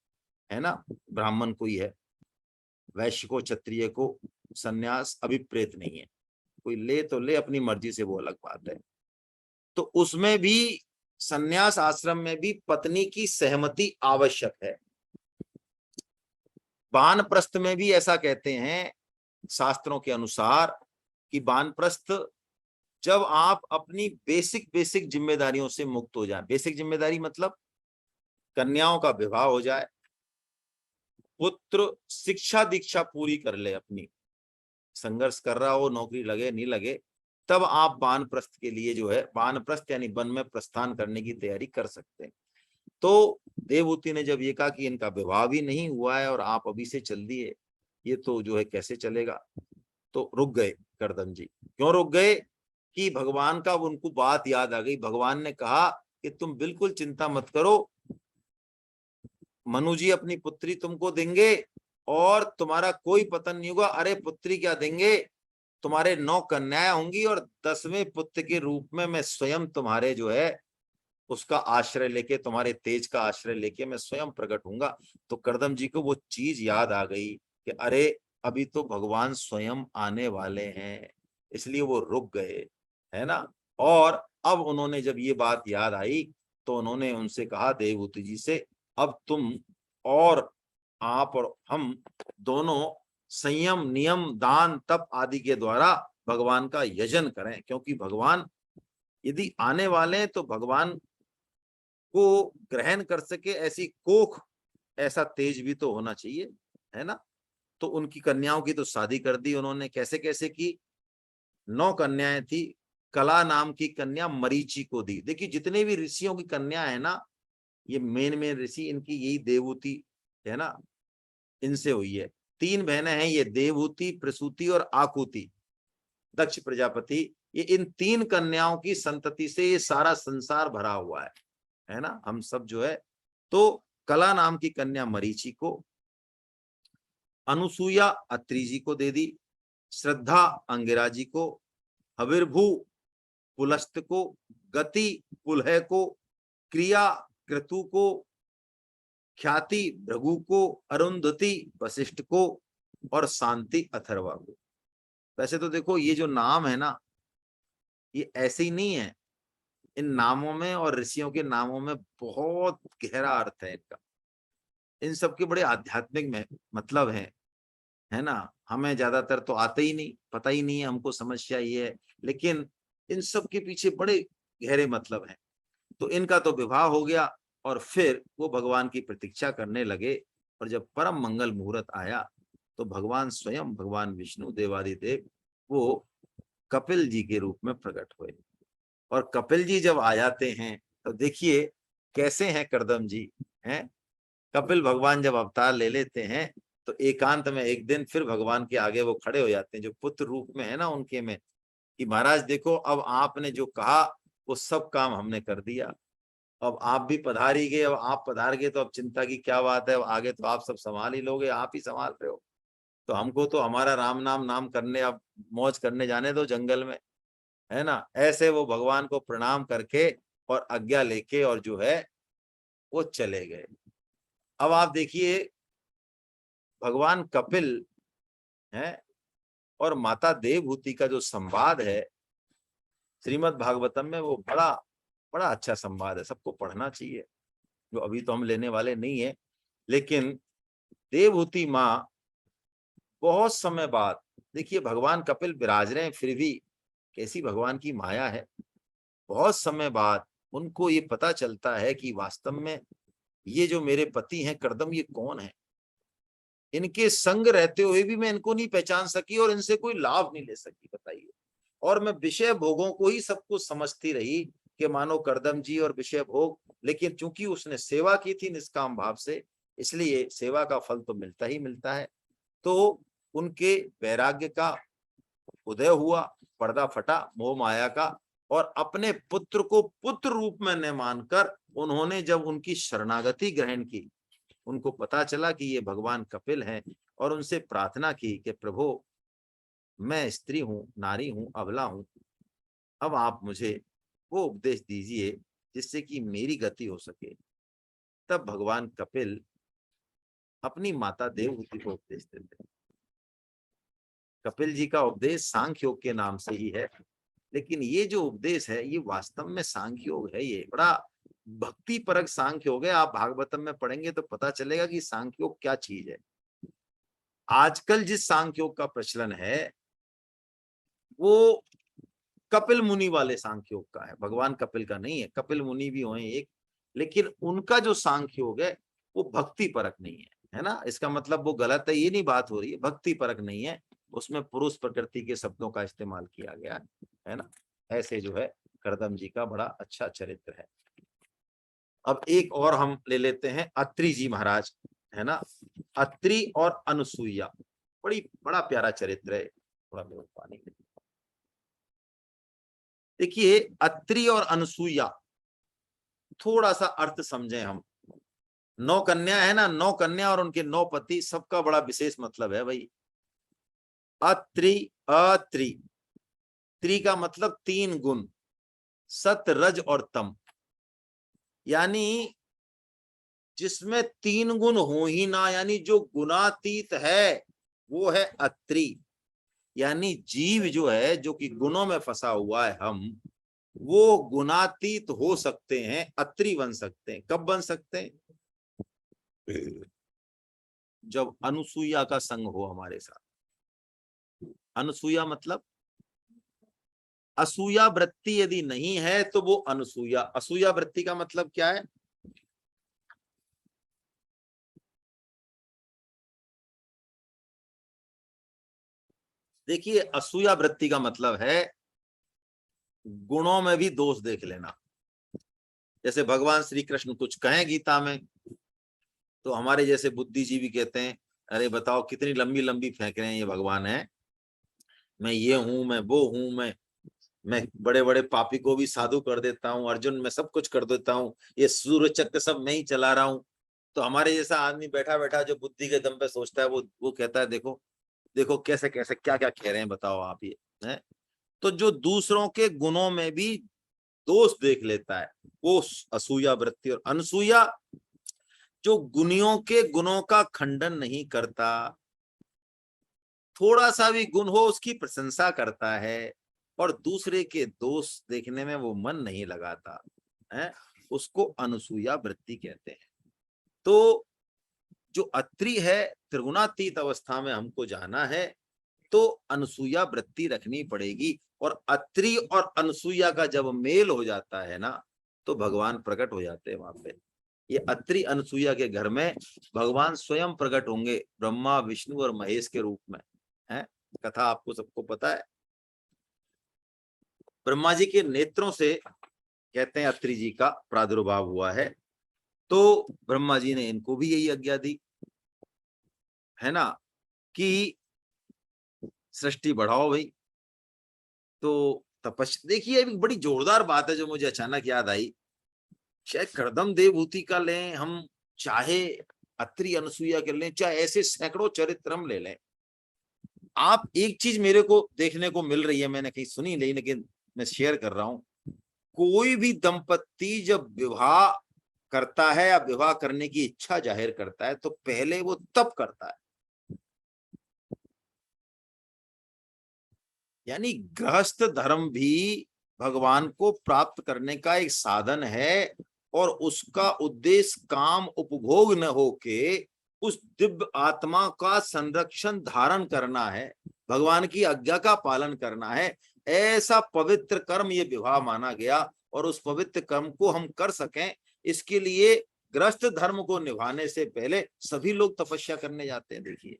है ना, ब्राह्मण को ही है, वैश्य को, क्षत्रिय को सन्यास अभिप्रेत नहीं है, कोई ले तो ले अपनी मर्जी से, वो अलग बात है। तो उसमें भी, सन्यास आश्रम में भी पत्नी की सहमति आवश्यक है। वानप्रस्थ में भी ऐसा कहते हैं शास्त्रों के अनुसार कि वानप्रस्थ जब आप अपनी बेसिक बेसिक जिम्मेदारियों से मुक्त हो जाए। बेसिक जिम्मेदारी मतलब कन्याओं का विवाह हो जाए, पुत्र शिक्षा दीक्षा पूरी कर ले अपनी, संघर्ष कर रहा हो, नौकरी लगे नहीं लगे, तब आप वानप्रस्थ के लिए जो है, वानप्रस्थ यानी वन में प्रस्थान करने की तैयारी कर सकते हैं। तो देवहूति ने जब ये कहा कि इनका विवाह भी नहीं हुआ है और आप अभी से चल दिए, ये तो जो है कैसे चलेगा, तो रुक गए कर्दम जी। क्यों रुक गए? कि भगवान का उनको बात याद आ गई। भगवान ने कहा कि तुम बिल्कुल चिंता मत करो, मनु जी अपनी पुत्री तुमको देंगे और तुम्हारा कोई पतन नहीं होगा। अरे पुत्री क्या देंगे, तुम्हारे 9 कन्याएं होंगी और 10वें पुत्र के रूप में मैं स्वयं तुम्हारे जो है उसका आश्रय लेके, तुम्हारे तेज का आश्रय लेके मैं स्वयं प्रकट होऊंगा। तो कर्दम जी को वो चीज याद आ गई कि अरे अभी तो भगवान स्वयं आने वाले हैं, इसलिए वो रुक गए, है ना। और अब उन्होंने जब ये बात याद आई तो उन्होंने उनसे कहा देवहूति जी से, अब तुम और आप और हम दोनों संयम, नियम, दान, तप आदि के द्वारा भगवान का यजन करें, क्योंकि भगवान यदि आने वाले हैं तो भगवान को ग्रहण कर सके ऐसी कोख, ऐसा तेज भी तो होना चाहिए, है ना। तो उनकी कन्याओं की तो शादी कर दी उन्होंने। कैसे कैसे की? 9 कन्याएं थी। कला नाम की कन्या मरीचि को दी। देखिए जितने भी ऋषियों की कन्या है ना, ये मेन मेन ऋषि, इनकी यही देवहूति है ना, इनसे हुई है। 3 बहनें हैं ये, देवहूति, प्रसूति और आकुति, दक्ष प्रजापति। ये इन 3 कन्याओं की संतति से ये सारा संसार भरा हुआ है ना, हम सब जो है। तो कला नाम की कन्या मरीचि को, अनुसुईया अत्रि जी को दे दी, श्रद्धा अंगिरा जी को, हविर्भू पुलस्त को, गति पुलह को, क्रिया क्रतु को, ख्याति भृगु को, अरुंधति वशिष्ठ को और शांति अथर्वा को। वैसे तो देखो ये जो नाम है ना, ये ऐसे ही नहीं है, इन नामों में और ऋषियों के नामों में बहुत गहरा अर्थ है इनका। इन सब के बड़े आध्यात्मिक में मतलब है ना। हमें ज्यादातर तो आते ही नहीं, पता ही नहीं है, हमको समस्या ये है, लेकिन इन सब के पीछे बड़े गहरे मतलब हैं। तो इनका तो विवाह हो गया और फिर वो भगवान की प्रतीक्षा करने लगे। और जब परम मंगल मुहूर्त आया तो भगवान स्वयं, भगवान विष्णु देवादिदेव, वो कपिल जी के रूप में प्रकट हुए। और कपिल जी जब आ जाते हैं तो देखिए कैसे हैं कर्दम जी, हैं। कपिल भगवान जब अवतार ले लेते हैं तो एकांत में एक दिन फिर भगवान के आगे वो खड़े हो जाते हैं, जो पुत्र रूप में है ना उनके में, कि महाराज देखो अब आपने जो कहा वो सब काम हमने कर दिया, अब आप भी पधार ही गए, अब आप पधार गए तो अब चिंता की क्या बात है, अब आगे तो आप सब संभाल ही लोगे, आप ही संभाल रहे हो। तो हमको तो हमारा राम नाम नाम करने, अब मौज करने जाने दो जंगल में, है ना। ऐसे वो भगवान को प्रणाम करके और आज्ञा लेके और जो है वो चले गए। अब आप देखिए भगवान कपिल हैं और माता देवहूति का जो संवाद है श्रीमद् भागवतम में, वो बड़ा बड़ा अच्छा संवाद है, सबको पढ़ना चाहिए। जो अभी तो हम लेने वाले नहीं है, लेकिन देवहूति माँ बहुत समय बाद, देखिए भगवान कपिल विराज रहे हैं फिर भी कैसी भगवान की माया है। बहुत समय बाद उनको ये पता चलता है कि वास्तव में ये जो मेरे पति हैं कर्दम, ये कौन है। इनके संग रहते हुए भी मैं इनको नहीं पहचान सकी और इनसे कोई लाभ नहीं ले सकी, बताइए। और मैं विषय भोगों को ही सब कुछ समझती रही कि मानो कर्दम जी और विषय भोग, लेकिन चूंकि उसने सेवा की थी निष्काम भाव से, इसलिए सेवा का फल तो मिलता ही मिलता है। तो उनके वैराग्य का उदय हुआ, पर्दा फटा मोह माया का, और अपने पुत्र को पुत्र रूप में न मानकर उन्होंने जब उनकी शरणागति ग्रहण की, उनको पता चला कि ये भगवान कपिल हैं, और उनसे प्रार्थना की कि प्रभु मैं स्त्री हूं, नारी हूं, अबला हूं, अब आप मुझे वो उपदेश दीजिए जिससे कि मेरी गति हो सके। तब भगवान कपिल अपनी माता देवहूति को उपदेश देते हैं। कपिल जी का उपदेश सांख्य योग के नाम से ही है, लेकिन ये जो उपदेश है ये वास्तव में सांख्य योग है। ये बड़ा भक्ति परक सांख्य योग है। आप भागवतम में पढ़ेंगे तो पता चलेगा कि सांख्य योग क्या चीज है। आजकल जिस सांख्य योग का प्रचलन है वो कपिल मुनि वाले सांख्य योग का है, भगवान कपिल का नहीं है। कपिल मुनि भी हुए एक, लेकिन उनका जो सांख्य योग है वो भक्ति परक नहीं है ना। इसका मतलब वो गलत है ये नहीं बात हो रही है, भक्ति परक नहीं है, उसमें पुरुष प्रकृति के शब्दों का इस्तेमाल किया गया है ना। ऐसे जो है करदम जी का बड़ा अच्छा चरित्र है। अब एक और हम ले लेते हैं अत्रि जी महाराज, है ना। अत्रि और अनुसुईया, बड़ा प्यारा चरित्र है। थोड़ा मेरे को पानी दे। देखिए अत्रि और अनुसुईया, थोड़ा सा अर्थ समझें हम। 9 कन्या है ना, 9 कन्या और उनके 9 पति, सबका बड़ा विशेष मतलब है भाई। अत्रि, अत्रि, त्रि का मतलब 3 गुण, सत रज और तम, यानी जिसमें 3 गुण हो ही ना, यानी जो गुणातीत है वो है अत्रि। यानी जीव जो है, जो कि गुणों में फंसा हुआ है, हम वो गुणातीत हो सकते हैं, अत्रि बन सकते हैं। कब बन सकते हैं? जब अनुसुईया का संग हो हमारे साथ। अनुसुईया मतलब असूया वृत्ति यदि नहीं है तो वो अनुसूया। असूया वृत्ति का मतलब क्या है? देखिए असूया वृत्ति का मतलब है गुणों में भी दोष देख लेना। जैसे भगवान श्री कृष्ण कुछ कहें गीता में, तो हमारे जैसे बुद्धिजीवी कहते हैं अरे बताओ कितनी लंबी लंबी फेंक रहे हैं ये भगवान है, मैं ये हूं, मैं वो हूं, मैं बड़े बड़े पापी को भी साधु कर देता हूँ, अर्जुन मैं सब कुछ कर देता हूँ, ये सूर्य चक्र सब मैं ही चला रहा हूँ। तो हमारे जैसा आदमी बैठा बैठा जो बुद्धि के दम पे सोचता है, वो कहता है देखो देखो कैसे कैसे क्या क्या कह रहे हैं, बताओ आप ये है। तो जो दूसरों के गुणों में भी दोष देख लेता है वो असूया वृत्ति। और अनसूया जो गुणियों के गुणों का खंडन नहीं करता, थोड़ा सा भी गुण हो उसकी प्रशंसा करता है, और दूसरे के दोष देखने में वो मन नहीं लगाता है, उसको अनुसूया वृत्ति कहते हैं। तो जो अत्रि है, त्रिगुणातीत अवस्था में हमको जाना है तो अनुसूया वृत्ति रखनी पड़ेगी। और अत्रि और अनुसूया का जब मेल हो जाता है ना, तो भगवान प्रकट हो जाते हैं वहां पे। ये अत्रि अनुसूया के घर में भगवान स्वयं प्रकट होंगे, ब्रह्मा विष्णु और महेश के रूप में है। कथा आपको सबको पता है। ब्रह्मा जी के नेत्रों से कहते हैं अत्रि जी का प्रादुर्भाव हुआ है, तो ब्रह्मा जी ने इनको भी यही आज्ञा दी है ना कि सृष्टि बढ़ाओ भाई। तो तपस्या, देखिए एक बड़ी जोरदार बात है जो मुझे अचानक याद आई। चाहे करदम देवभूति का लें हम, चाहे अत्रि अनुसुईया के लें, चाहे ऐसे सैकड़ों चरित्र हम ले लें, आप एक चीज मेरे को देखने को मिल रही है, मैंने कहीं सुनी नहीं लेकिन मैं शेयर कर रहा हूं। कोई भी दंपत्ति जब विवाह करता है या विवाह करने की इच्छा जाहिर करता है तो पहले वो तप करता है। यानी गृहस्थ धर्म भी भगवान को प्राप्त करने का एक साधन है, और उसका उद्देश्य काम उपभोग न होके उस दिव्य आत्मा का संरक्षण धारण करना है, भगवान की आज्ञा का पालन करना है। ऐसा पवित्र कर्म ये विवाह माना गया, और उस पवित्र कर्म को हम कर सकें इसके लिए गृहस्थ धर्म को निभाने से पहले सभी लोग तपस्या करने जाते हैं। देखिए,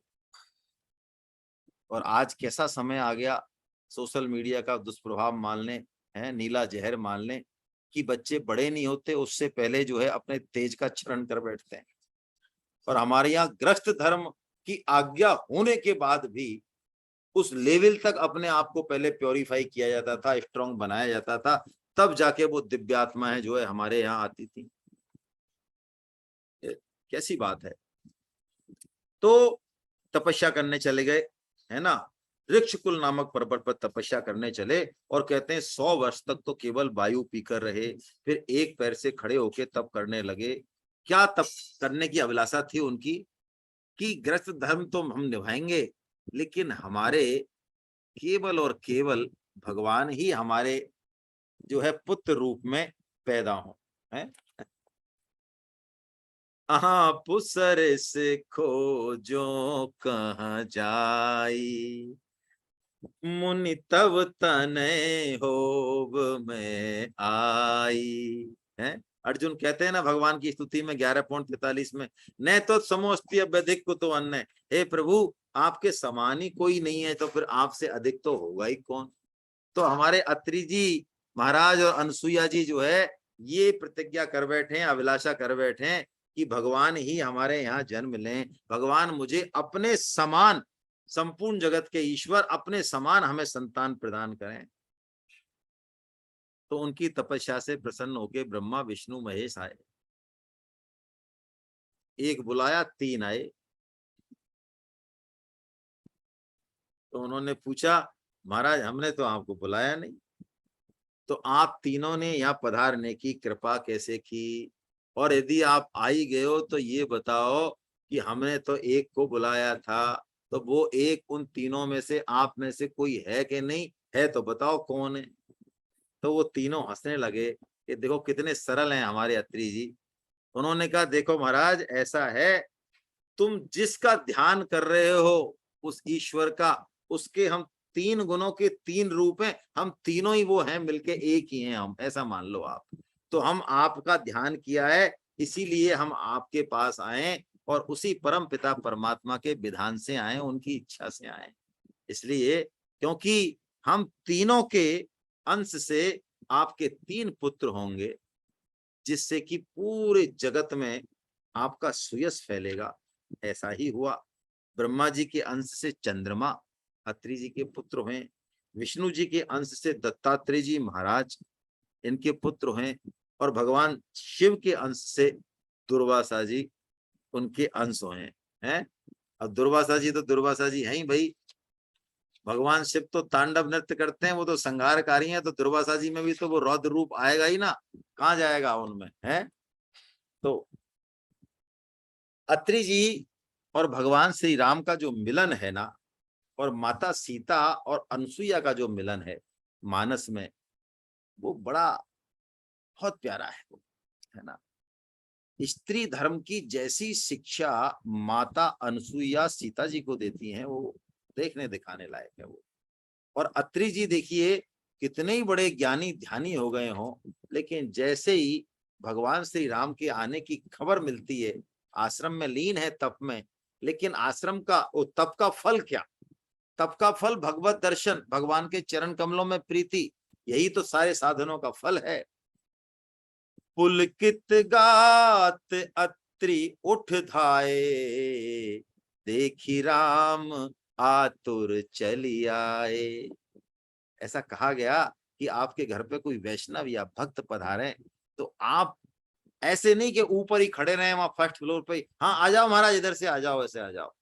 और आज कैसा समय आ गया, सोशल मीडिया का दुष्प्रभाव मान लें, है नीला जहर मान लें, कि बच्चे बड़े नहीं होते उससे पहले जो है अपने तेज का चरण कर बैठते हैं। और हमारे यहाँ गृहस्थ धर्म की आज्ञा होने के बाद भी उस लेवल तक अपने आप को पहले प्योरीफाई किया जाता था, स्ट्रांग बनाया जाता था, तब जाके वो दिव्य आत्माएं जो है हमारे यहाँ आती थी। कैसी बात है। तो तपस्या करने चले गए, है ना। ऋक्षकुल नामक पर्वत पर तपस्या करने चले, और कहते हैं 100 वर्ष तक तो केवल वायु पीकर रहे, फिर एक पैर से खड़े होके तप करने लगे। क्या तप करने की अभिलाषा थी उनकी? कि गृहस्थ धर्म तो हम निभाएंगे, लेकिन हमारे केवल और केवल भगवान ही हमारे जो है पुत्र रूप में पैदा हो, है। आप सर से खोजो कहाँ जाई, मुनि तब तनय होब में आई। है अर्जुन कहते हैं ना भगवान की स्तुति में 11.43 में, न तो समोस्त्य अधिक को तो अन्य, हे प्रभु आपके समान ही कोई नहीं है, तो फिर आपसे अधिक तो होगा ही कौन। तो हमारे अत्रि जी महाराज और अनसुईया जी जो है ये प्रतिज्ञा कर बैठे हैं, अभिलाषा कर बैठे हैं कि भगवान ही हमारे यहाँ जन्म लें, भगवान मुझे अपने समान, संपूर्ण जगत के ईश्वर अपने समान हमें संतान प्रदान करें। तो उनकी तपस्या से प्रसन्न होकर ब्रह्मा विष्णु महेश आए। एक बुलाया 3 आए। तो उन्होंने पूछा महाराज हमने तो आपको बुलाया नहीं, तो आप तीनों ने यहाँ पधारने की कृपा कैसे की, और यदि आप आ ही गए हो तो ये बताओ कि हमने तो एक को बुलाया था, तो वो एक उन तीनों में से आप में से कोई है कि नहीं है, तो बताओ कौन है। तो वो तीनों हंसने लगे कि देखो कितने सरल हैं हमारे अत्रि जी। उन्होंने कहा देखो महाराज ऐसा है, तुम जिसका ध्यान कर रहे हो उस ईश्वर का, उसके हम 3 गुणों के 3 रूप हैं, हम तीनों ही वो हैं, मिलके एक ही हैं हम, ऐसा मान लो आप। तो हम आपका ध्यान किया है, इसीलिए हम आपके पास आए और उसी परम पिता परमात्मा के विधान से आए, उनकी इच्छा से आए। इसलिए क्योंकि हम तीनों के अंश से आपके 3 पुत्र होंगे, जिससे कि पूरे जगत में आपका सुयश फैलेगा। ऐसा ही हुआ। ब्रह्मा जी के अंश से चंद्रमा अत्रि जी के पुत्र हैं, विष्णु जी के अंश से दत्तात्रेय जी महाराज इनके पुत्र हैं, और भगवान शिव के अंश से दुर्वासा जी उनके अंश हैं। हैं अब दुर्वासा जी तो दुर्वासा जी हैं ही भाई, भगवान शिव तो तांडव नृत्य करते हैं, वो तो संहारकारी हैं, तो दुर्वासा जी में भी तो वो रौद्र रूप आएगा ही ना, कहाँ जाएगा उनमें। है तो अत्रि जी और भगवान श्री राम का जो मिलन है ना, और माता सीता और अनसुईया का जो मिलन है मानस में, वो बड़ा बहुत प्यारा है ना। स्त्री धर्म की जैसी शिक्षा माता अनसुईया सीता जी को देती हैं, वो देखने दिखाने लायक है वो। और अत्रि जी देखिए कितने ही बड़े ज्ञानी ध्यानी हो गए हों, लेकिन जैसे ही भगवान श्री राम के आने की खबर मिलती है, आश्रम में लीन है तप में, लेकिन आश्रम का वो तप का फल क्या, तप का फल भगवत दर्शन, भगवान के चरण कमलों में प्रीति, यही तो सारे साधनों का फल है। पुलकित गात अत्रि उठ धाये, देखी राम आतुर चली आए। ऐसा कहा गया कि आपके घर पे कोई वैष्णव या भक्त पधारे, तो आप ऐसे नहीं कि ऊपर ही खड़े रहे वहां फर्स्ट फ्लोर पे, हाँ आ जाओ महाराज इधर से आ जाओ, ऐसे आ जाओ।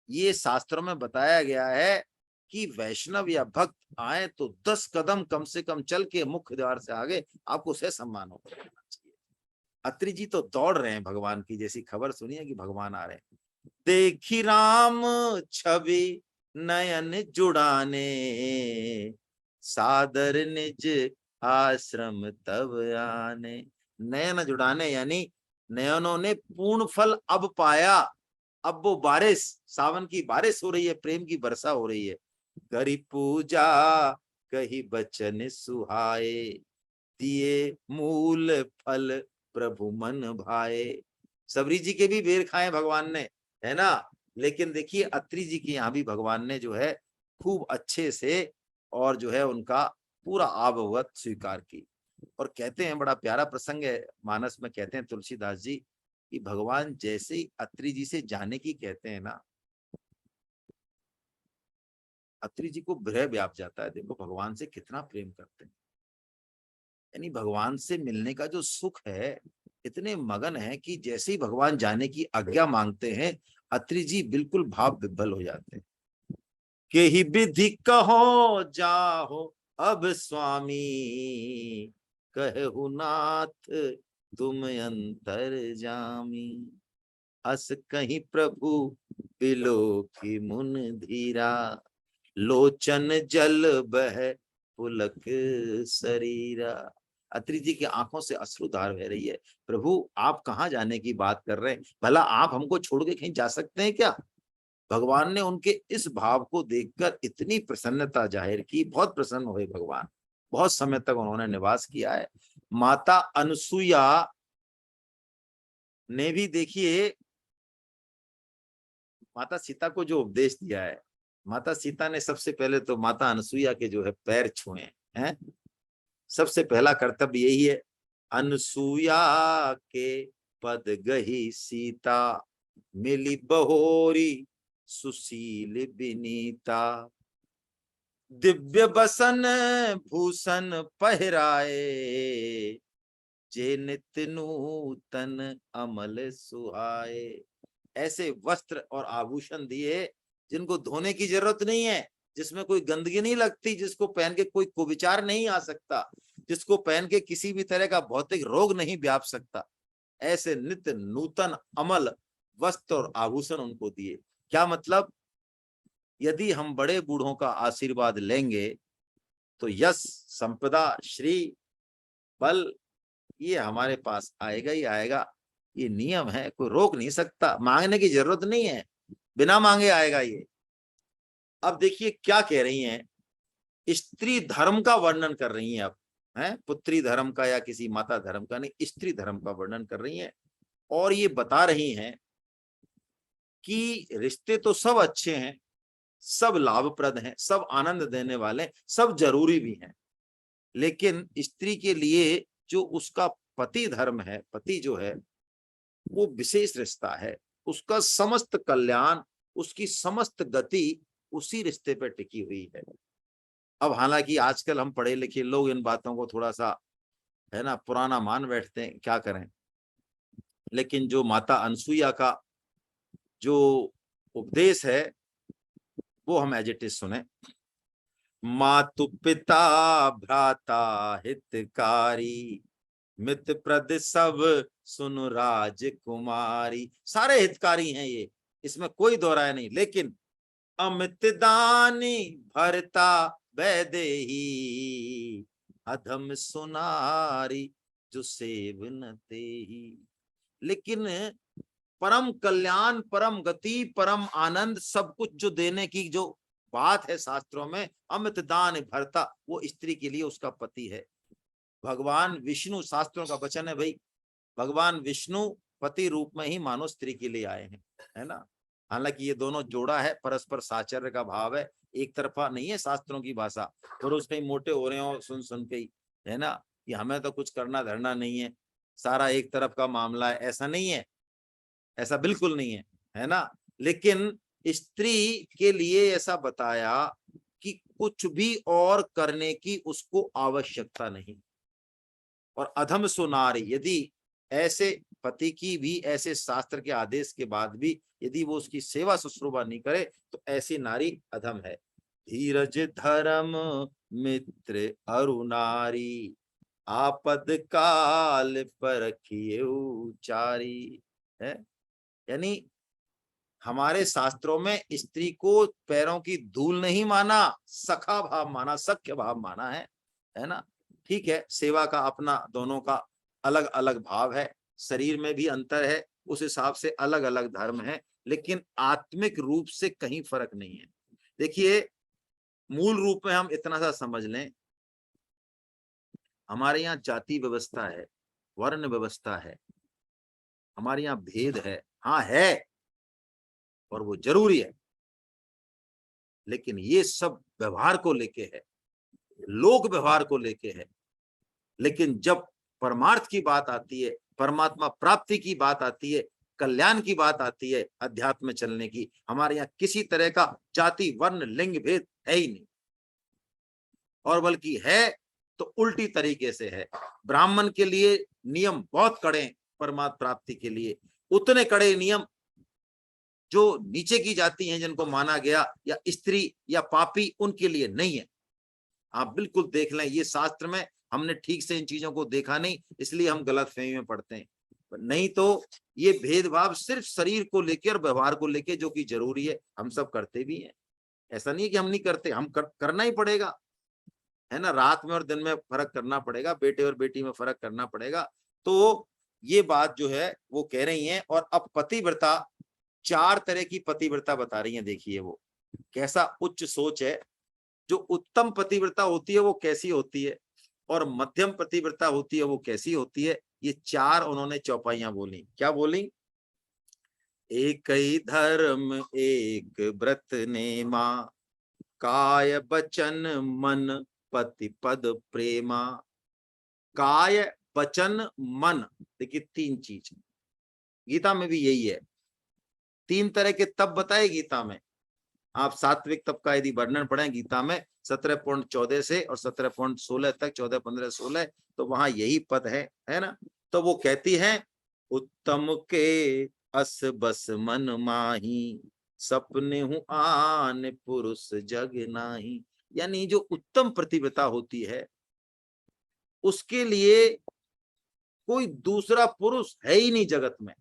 ये शास्त्रों में बताया गया है कि वैष्णव या भक्त आए तो 10 कदम कम से कम चल के मुख्य द्वार से आगे आपको उसे सम्मान हो करना चाहिए। अत्रि जी तो दौड़ रहे हैं भगवान की, जैसी खबर सुनी है कि भगवान आ रहे हैं, देखी राम छवि नयन जुड़ाने, सादर निज आश्रम तब आने। नयन जुड़ाने यानी नयनों ने पूर्ण फल अब पाया, अब वो बारिश, सावन की बारिश हो रही है, प्रेम की वर्षा हो रही है। करी पूजा कही बचन सुहाए, दिए मूल फल प्रभु मन भाए। सबरी जी के भी बेर खाए भगवान ने, है ना, लेकिन देखिए अत्रि जी के यहाँ भी भगवान ने जो है खूब अच्छे से और जो है उनका पूरा आबवत स्वीकार की। और कहते हैं बड़ा प्यारा प्रसंग है मानस में, कहते हैं तुलसीदास जी कि भगवान जैसे ही अत्रि जी से जाने की कहते हैं ना, अत्रि जी को भय व्याप जाता है। देखो भगवान से कितना प्रेम करते हैं, यानी भगवान से मिलने का जो सुख है, इतने मगन है कि जैसे ही भगवान जाने की आज्ञा मांगते हैं, अत्रि जी बिल्कुल भाव विभल हो जाते हैं। के ही विधि कहो जाहो अब स्वामी, कहु नाथ तुम अंतर जामी, अस कहीं प्रभु बिलो की मुन धीरा, लोचन जल बह पुलक शरीरा। अत्रि जी की आंखों से अश्रुधार बह रही है, प्रभु आप कहाँ जाने की बात कर रहे हैं, भला आप हमको छोड़ के कहीं जा सकते हैं क्या। भगवान ने उनके इस भाव को देखकर इतनी प्रसन्नता जाहिर की, बहुत प्रसन्न हुए भगवान। बहुत समय तक उन्होंने निवास किया है। माता अनसुईया ने भी देखिए माता सीता को जो उपदेश दिया है, माता सीता ने सबसे पहले तो माता अनसुईया के जो है पैर छुए हैं। सबसे पहला कर्तव्य यही है, अनसुईया के पद गही सीता, मिली बहोरी सुशील विनीता, दिव्य बसन भूषण पहराए, जे नित्य नूतन अमल सुहाए। ऐसे वस्त्र और आभूषण दिए जिनको धोने की जरूरत नहीं है, जिसमें कोई गंदगी नहीं लगती, जिसको पहन के कोई कुविचार नहीं आ सकता, जिसको पहन के किसी भी तरह का भौतिक रोग नहीं व्याप सकता। ऐसे नित्य नूतन अमल वस्त्र और आभूषण उनको दिए। क्या मतलब, यदि हम बड़े बूढ़ों का आशीर्वाद लेंगे तो यश संपदा श्री बल ये हमारे पास आएगा ही आएगा। ये नियम है, कोई रोक नहीं सकता, मांगने की जरूरत नहीं है, बिना मांगे आएगा ये। अब देखिए क्या कह रही हैं, स्त्री धर्म का वर्णन कर रही हैं। अब है पुत्री धर्म का या किसी माता धर्म का नहीं, स्त्री धर्म का वर्णन कर रही हैं। और ये बता रही हैं कि रिश्ते तो सब अच्छे हैं, सब लाभप्रद हैं, सब आनंद देने वाले, सब जरूरी भी हैं, लेकिन स्त्री के लिए जो उसका पति धर्म है, पति जो है वो विशेष रिश्ता है। उसका समस्त कल्याण, उसकी समस्त गति उसी रिश्ते पर टिकी हुई है। अब हालांकि आजकल हम पढ़े लिखे लोग इन बातों को थोड़ा सा है ना पुराना मान बैठते हैं, क्या करें। लेकिन जो माता अनसुईया का जो उपदेश है वो हम एज इट इज सुने। मातु पिता भ्राता हितकारी, मित्र प्रद सब सुन राजकुमारी। सारे हितकारी हैं ये, इसमें कोई दो राय नहीं। लेकिन अमित दानी भरता वैदेही, अधम सुनारी जो सेव न तेही। लेकिन परम कल्याण, परम गति, परम आनंद, सब कुछ जो देने की जो बात है शास्त्रों में, अमित दान भरता, वो स्त्री के लिए उसका पति है। भगवान विष्णु, शास्त्रों का वचन है भाई, भगवान विष्णु पति रूप में ही मानो स्त्री के लिए आए हैं, है ना। हालांकि ये दोनों जोड़ा है, परस्पर साचर्य का भाव है, एक तरफा नहीं है शास्त्रों की भाषा। पुरुष कहीं मोटे हो रहे हो सुन सुन के ही, है ना, कि हमें तो कुछ करना धरना नहीं है, सारा एक तरफ का मामला है, ऐसा नहीं है, ऐसा बिल्कुल नहीं है ना। लेकिन स्त्री के लिए ऐसा बताया कि कुछ भी और करने की उसको आवश्यकता नहीं। और अधम सुनारी, यदि ऐसे पति की भी ऐसे शास्त्र के आदेश के बाद भी यदि वो उसकी सेवा शुश्रूषा नहीं करे तो ऐसी नारी अधम है। धीरज धर्म मित्र अरुनारी, आपद काल पर किए उचारी है। यानी हमारे शास्त्रों में स्त्री को पैरों की धूल नहीं माना, सखा भाव माना, सख्य भाव माना है ना। ठीक है, सेवा का अपना दोनों का अलग अलग भाव है, शरीर में भी अंतर है, उस हिसाब से अलग अलग धर्म है, लेकिन आत्मिक रूप से कहीं फर्क नहीं है। देखिए, मूल रूप में हम इतना सा समझ लें, हमारे यहाँ जाति व्यवस्था है, वर्ण व्यवस्था है, हमारे यहाँ भेद है, हाँ है, और वो जरूरी है, लेकिन ये सब व्यवहार को लेके है, लोक व्यवहार को लेके है। लेकिन जब परमार्थ की बात आती है, परमात्मा प्राप्ति की बात आती है, कल्याण की बात आती है, अध्यात्म में चलने की, हमारे यहाँ किसी तरह का जाति वर्ण लिंग भेद है ही नहीं, और बल्कि है तो उल्टी तरीके से है। ब्राह्मण के लिए नियम बहुत कड़े, परमात्मा प्राप्ति के लिए उतने कड़े नियम जो नीचे की जाति हैं जिनको माना गया, या स्त्री या पापी, उनके लिए नहीं है। आप बिल्कुल देख लें, ये शास्त्र में हमने ठीक से इन चीजों को देखा नहीं, इसलिए हम गलत फहमी में पड़ते हैं। नहीं तो ये भेदभाव सिर्फ शरीर को लेकर और व्यवहार को लेकर जो कि जरूरी है, हम सब करते भी हैं, ऐसा नहीं है कि हम नहीं करते, हम करना ही पड़ेगा, है ना। रात में और दिन में फर्क करना पड़ेगा, बेटे और बेटी में फर्क करना पड़ेगा। तो ये बात जो है वो कह रही हैं। और अब पतिव्रता 4 तरह की पतिव्रता बता रही हैं। देखिए वो कैसा उच्च सोच है। जो उत्तम पतिव्रता होती है वो कैसी होती है, और मध्यम पतिव्रता होती है वो कैसी होती है, ये 4 उन्होंने चौपाइयां बोली। क्या बोली? एक ही धर्म एक व्रत नेमा, काय बचन मन पति पद प्रेमा। काय वचन मन, देखिए 3 चीज गीता में भी यही है। 3 तरह के तप बताए गीता में। आप सात्विक तप का यदि वर्णन पढ़ें गीता में 17.14 से और 17.16 तक, 14, 15, 16, तो वहां यही पद है ना। तो वो कहती है उत्तम के अस बस मन माही, सपने हूं आन पुरुष जग नाही। यानी जो उत्तम प्रतिव्रता होती है उसके लिए कोई दूसरा पुरुष है ही नहीं जगत में,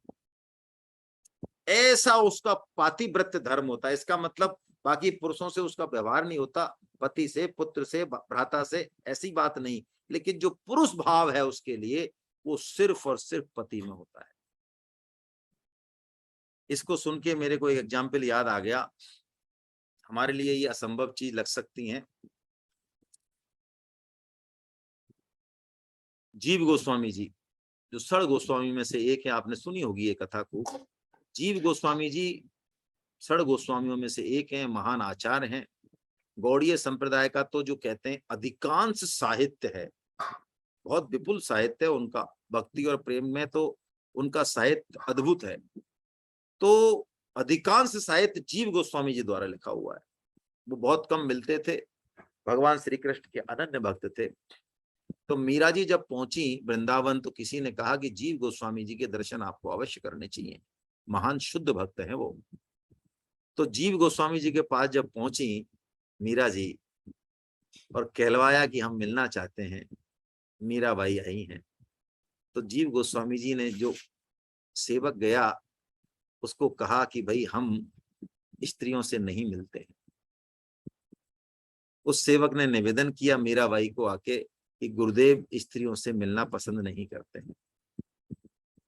ऐसा उसका पातिव्रत्य धर्म होता है। इसका मतलब बाकी पुरुषों से उसका व्यवहार नहीं होता, पति से, पुत्र से, भ्राता से, ऐसी बात नहीं, लेकिन जो पुरुष भाव है उसके लिए वो सिर्फ और सिर्फ पति में होता है। इसको सुन के मेरे को एक एग्जाम्पल याद आ गया। हमारे लिए ये असंभव चीज लग सकती है। जीव गोस्वामी जी, जो षड गोस्वामी में से एक है, आपने सुनी होगी ये कथा को। जीव गोस्वामी जी षड गोस्वामियों में से एक हैं, महान आचार्य हैं। गौड़ीय संप्रदाय का तो जो कहते हैं अधिकांश साहित्य है, बहुत विपुल साहित्य है उनका। भक्ति और प्रेम में तो उनका साहित्य अद्भुत है। तो अधिकांश साहित्य जीव गोस्वामी जी द्वारा लिखा हुआ है। वो बहुत कम मिलते थे, भगवान श्री कृष्ण के अनन्य भक्त थे। तो मीरा जी जब पहुंची वृंदावन तो किसी ने कहा कि जीव गोस्वामी जी के दर्शन आपको अवश्य करने चाहिए, महान शुद्ध भक्त हैं वो। तो जीव गोस्वामी जी के पास जब पहुंची मीरा जी और कहलवाया कि हम मिलना चाहते हैं, मीरा बाई आई हैं, तो जीव गोस्वामी जी ने, जो सेवक गया, उसको कहा कि भाई हम स्त्रियों से नहीं मिलते हैं। उस सेवक ने निवेदन किया मीराबाई को आके कि गुरुदेव स्त्रियों से मिलना पसंद नहीं करते हैं।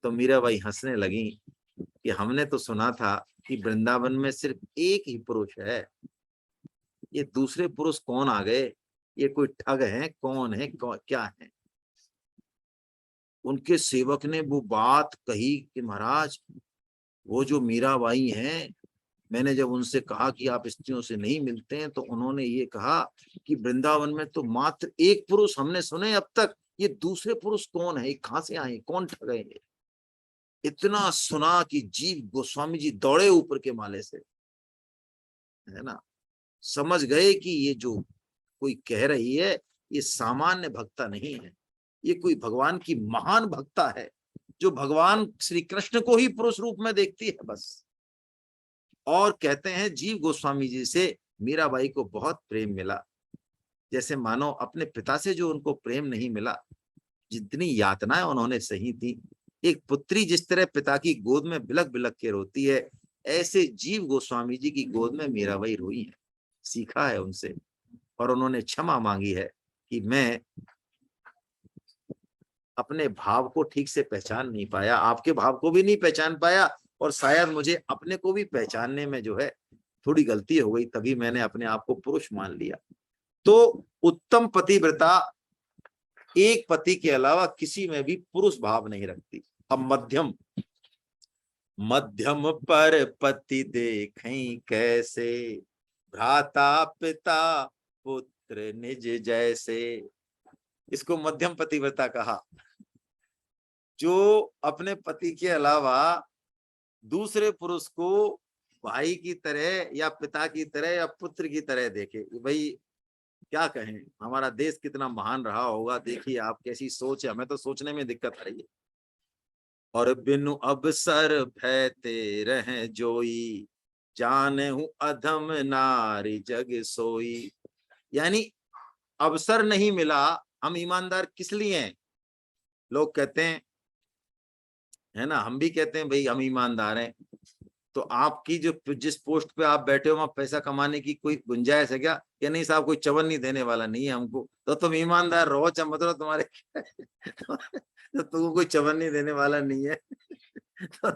तो मीराबाई हंसने लगी कि हमने तो सुना था कि वृंदावन में सिर्फ एक ही पुरुष है, ये दूसरे पुरुष कौन आ गए, ये कोई ठग है, कौन है, क्या है। उनके सेवक ने वो बात कही कि महाराज वो जो मीराबाई हैं, मैंने जब उनसे कहा कि आप स्त्रियों से नहीं मिलते हैं, तो उन्होंने ये कहा कि वृंदावन में तो मात्र एक पुरुष हमने सुने अब तक, ये दूसरे पुरुष कौन है, कहां से आए, कौन ठगे। इतना सुना कि जीव गोस्वामी जी दौड़े ऊपर के माले से, है ना। समझ गए कि ये जो कोई कह रही है ये सामान्य भक्ता नहीं है, ये कोई भगवान की महान भक्ता है, जो भगवान श्री कृष्ण को ही पुरुष रूप में देखती है बस। और कहते हैं जीव गोस्वामी जी से मीराबाई को बहुत प्रेम मिला, जैसे मानो अपने पिता से जो उनको प्रेम नहीं मिला। जितनी यातनाएं उन्होंने सही थी, एक पुत्री जिस तरह पिता की गोद में बिलक बिलक के रोती है, ऐसे जीव गोस्वामी जी की गोद में मीराबाई रोई है। सीखा है उनसे, और उन्होंने क्षमा मांगी है कि मैं अपने भाव को ठीक से पहचान नहीं पाया, आपके भाव को भी नहीं पहचान पाया, और शायद मुझे अपने को भी पहचानने में जो है थोड़ी गलती हो गई, तभी मैंने अपने आप को पुरुष मान लिया। तो उत्तम पतिव्रता एक पति के अलावा किसी में भी पुरुष भाव नहीं रखती। अब मध्यम, मध्यम पर पति देखें कैसे, भ्राता पिता पुत्र निज जैसे। इसको मध्यम पतिव्रता कहा, जो अपने पति के अलावा दूसरे पुरुष को भाई की तरह या पिता की तरह या पुत्र की तरह देखे। भाई क्या कहें, हमारा देश कितना महान रहा होगा, देखिए आप कैसी सोच है, हमें तो सोचने में दिक्कत आ रही है। और बिनु अवसर भयते रहे जोई, जाने हूं अधम नारी जग सोई। यानी अवसर नहीं मिला, हम ईमानदार किस लिए हैं। लोग कहते हैं, है ना, हम भी कहते हैं भाई हम ईमानदार हैं, तो आपकी जो जिस पोस्ट पे आप बैठे हो वहां पैसा कमाने की कोई गुंजाइश है क्या? या नहीं साहब, कोई चवन नहीं देने वाला नहीं है हमको, तो तुम ईमानदार रहो, मत रहो, तुम्हारे तो तुमको कोई चवन नहीं देने वाला नहीं है। तो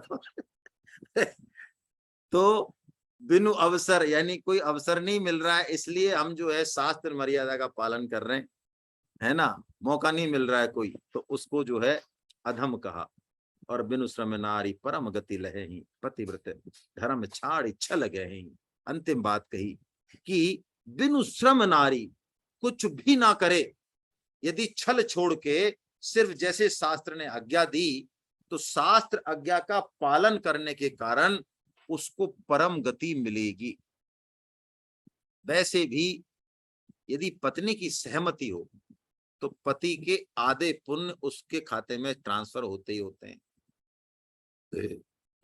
तो बिनु अवसर यानी कोई अवसर नहीं मिल रहा है, इसलिए हम जो है शास्त्र मर्यादा का पालन कर रहे हैं, है ना, मौका नहीं मिल रहा है कोई, तो उसको जो है अधम कहा। और बिनु श्रम नारी परम गति लहे ही, पतिव्रत धर्म छाड़ छल गए ही। अंतिम बात कही कि बिनु श्रम नारी कुछ भी ना करे, यदि छल छोड़ के सिर्फ जैसे शास्त्र ने आज्ञा दी, तो शास्त्र आज्ञा का पालन करने के कारण उसको परम गति मिलेगी। वैसे भी यदि पत्नी की सहमति हो तो पति के आधे पुण्य उसके खाते में ट्रांसफर होते ही होते हैं,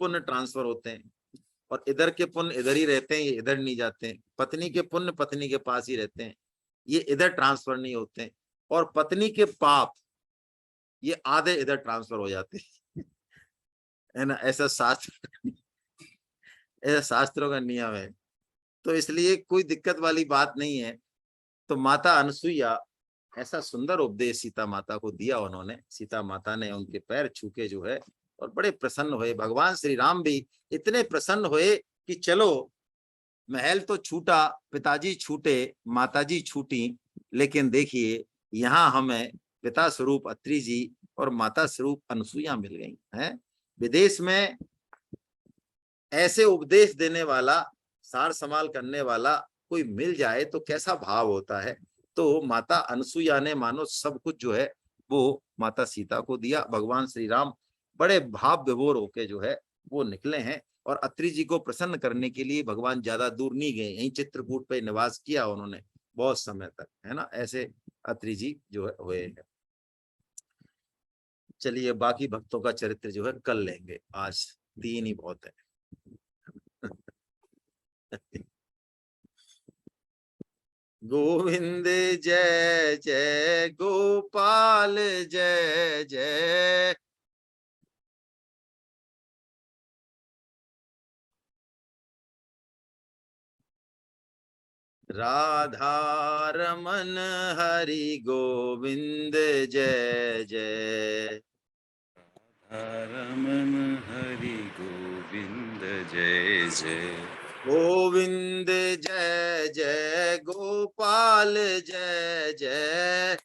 पुण्य ट्रांसफर होते हैं, और इधर के पुण्य इधर ही रहते हैं, ये इधर नहीं जाते हैं। पत्नी के पुण्य पत्नी के पास ही रहते हैं, ये इधर ट्रांसफर नहीं होते हैं। और पत्नी के पाप ये आधे इधर ट्रांसफर हो जाते हैं, है ना, ऐसा शास्त्रों का नियम है। तो इसलिए कोई दिक्कत वाली बात नहीं है। तो माता अनसुईया ऐसा सुंदर उपदेश सीता माता को दिया उन्होंने। सीता माता ने उनके पैर छू के जो है और बड़े प्रसन्न हुए। भगवान श्री राम भी इतने प्रसन्न हुए कि चलो महल तो छूटा, पिताजी छूटे, माताजी छूटी, लेकिन देखिए यहाँ हमें पिता स्वरूप अत्रि जी और माता स्वरूप अनसुईया मिल गई हैं। विदेश में ऐसे उपदेश देने वाला, सार संभाल करने वाला कोई मिल जाए तो कैसा भाव होता है। तो माता अनसुईया ने मानो सब कुछ जो है वो माता सीता को दिया। भगवान श्री राम बड़े भाव विभोर होके जो है वो निकले हैं, और अत्रि जी को प्रसन्न करने के लिए भगवान ज्यादा दूर नहीं गए, यहीं चित्रकूट पे निवास किया उन्होंने बहुत समय तक, है ना। ऐसे अत्रि जी जो है हुए हैं। चलिए बाकी भक्तों का चरित्र जो है कल लेंगे, आज 3 ही बहुत है। गोविंद जय जय गोपाल जय जय, राधा रमन हरि गोविंद जय जय, रमन हरि गोविंद जय जय, गोविंद जय जय गोपाल जय जय,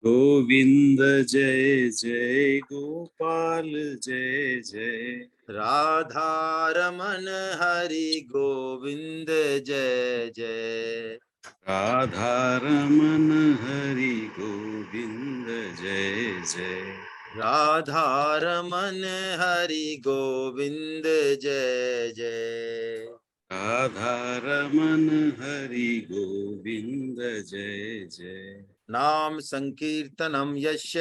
गोविंद जय जय गोपाल जय जय, राधा रमन हरि गोविंद जय जय, राधा रमन हरि गोविंद जय जय, राधा रमन हरि गोविंद जय जय, राधा रमन हरि गोविंद जय जय। नाम संकीर्तनम यस्य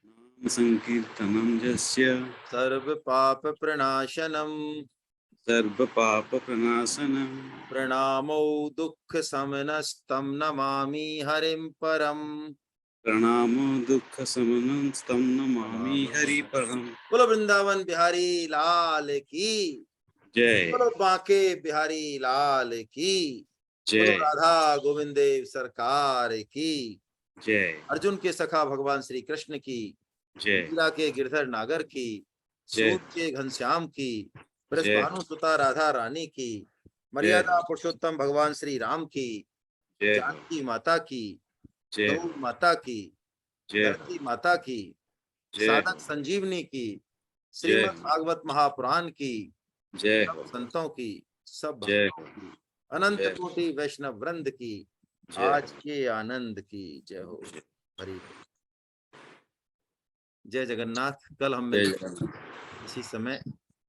नाम संकीर्तनं यस्य सर्व पाप प्रणाशनम, सर्व पाप प्रणाशनं, प्रणामो दुख समनस्तम नमामि हरिं परम, प्रणामो दुख समनं तं नमामि हरि परम। बोलो वृंदावन बिहारी लाल की जय बोलो, बांके बिहारी लाल की, बोलो जय राधा गोविंद देव सरकार की, जय अर्जुन के सखा भगवान श्री कृष्ण की, जय मीरा के गिरधर नागर की, जय सूर के घनश्याम की, जय ब्रजभानु सुता राधा रानी की, जय मर्यादा पुरुषोत्तम भगवान श्री राम की, जय हो जानकी माता की, जय गौ हो माता की, जय हो धरती माता की, जय साधक हो संजीवनी की, जय श्रीमद् भागवत महापुराण की, जय सब हो संतों की, सब जय भक्तों हो की, अनंत जय कोटि वैष्णव वृंद की, जय आज के आनंद की जय हो। हरि बोल। जय जगन्नाथ। कल हम जय मिलते हैं जगन्नाथ। इसी समय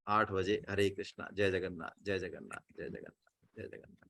8 बजे। हरे कृष्णा। जय जगन्नाथ जय जगन्नाथ जय जगन्नाथ जय जगन्नाथ।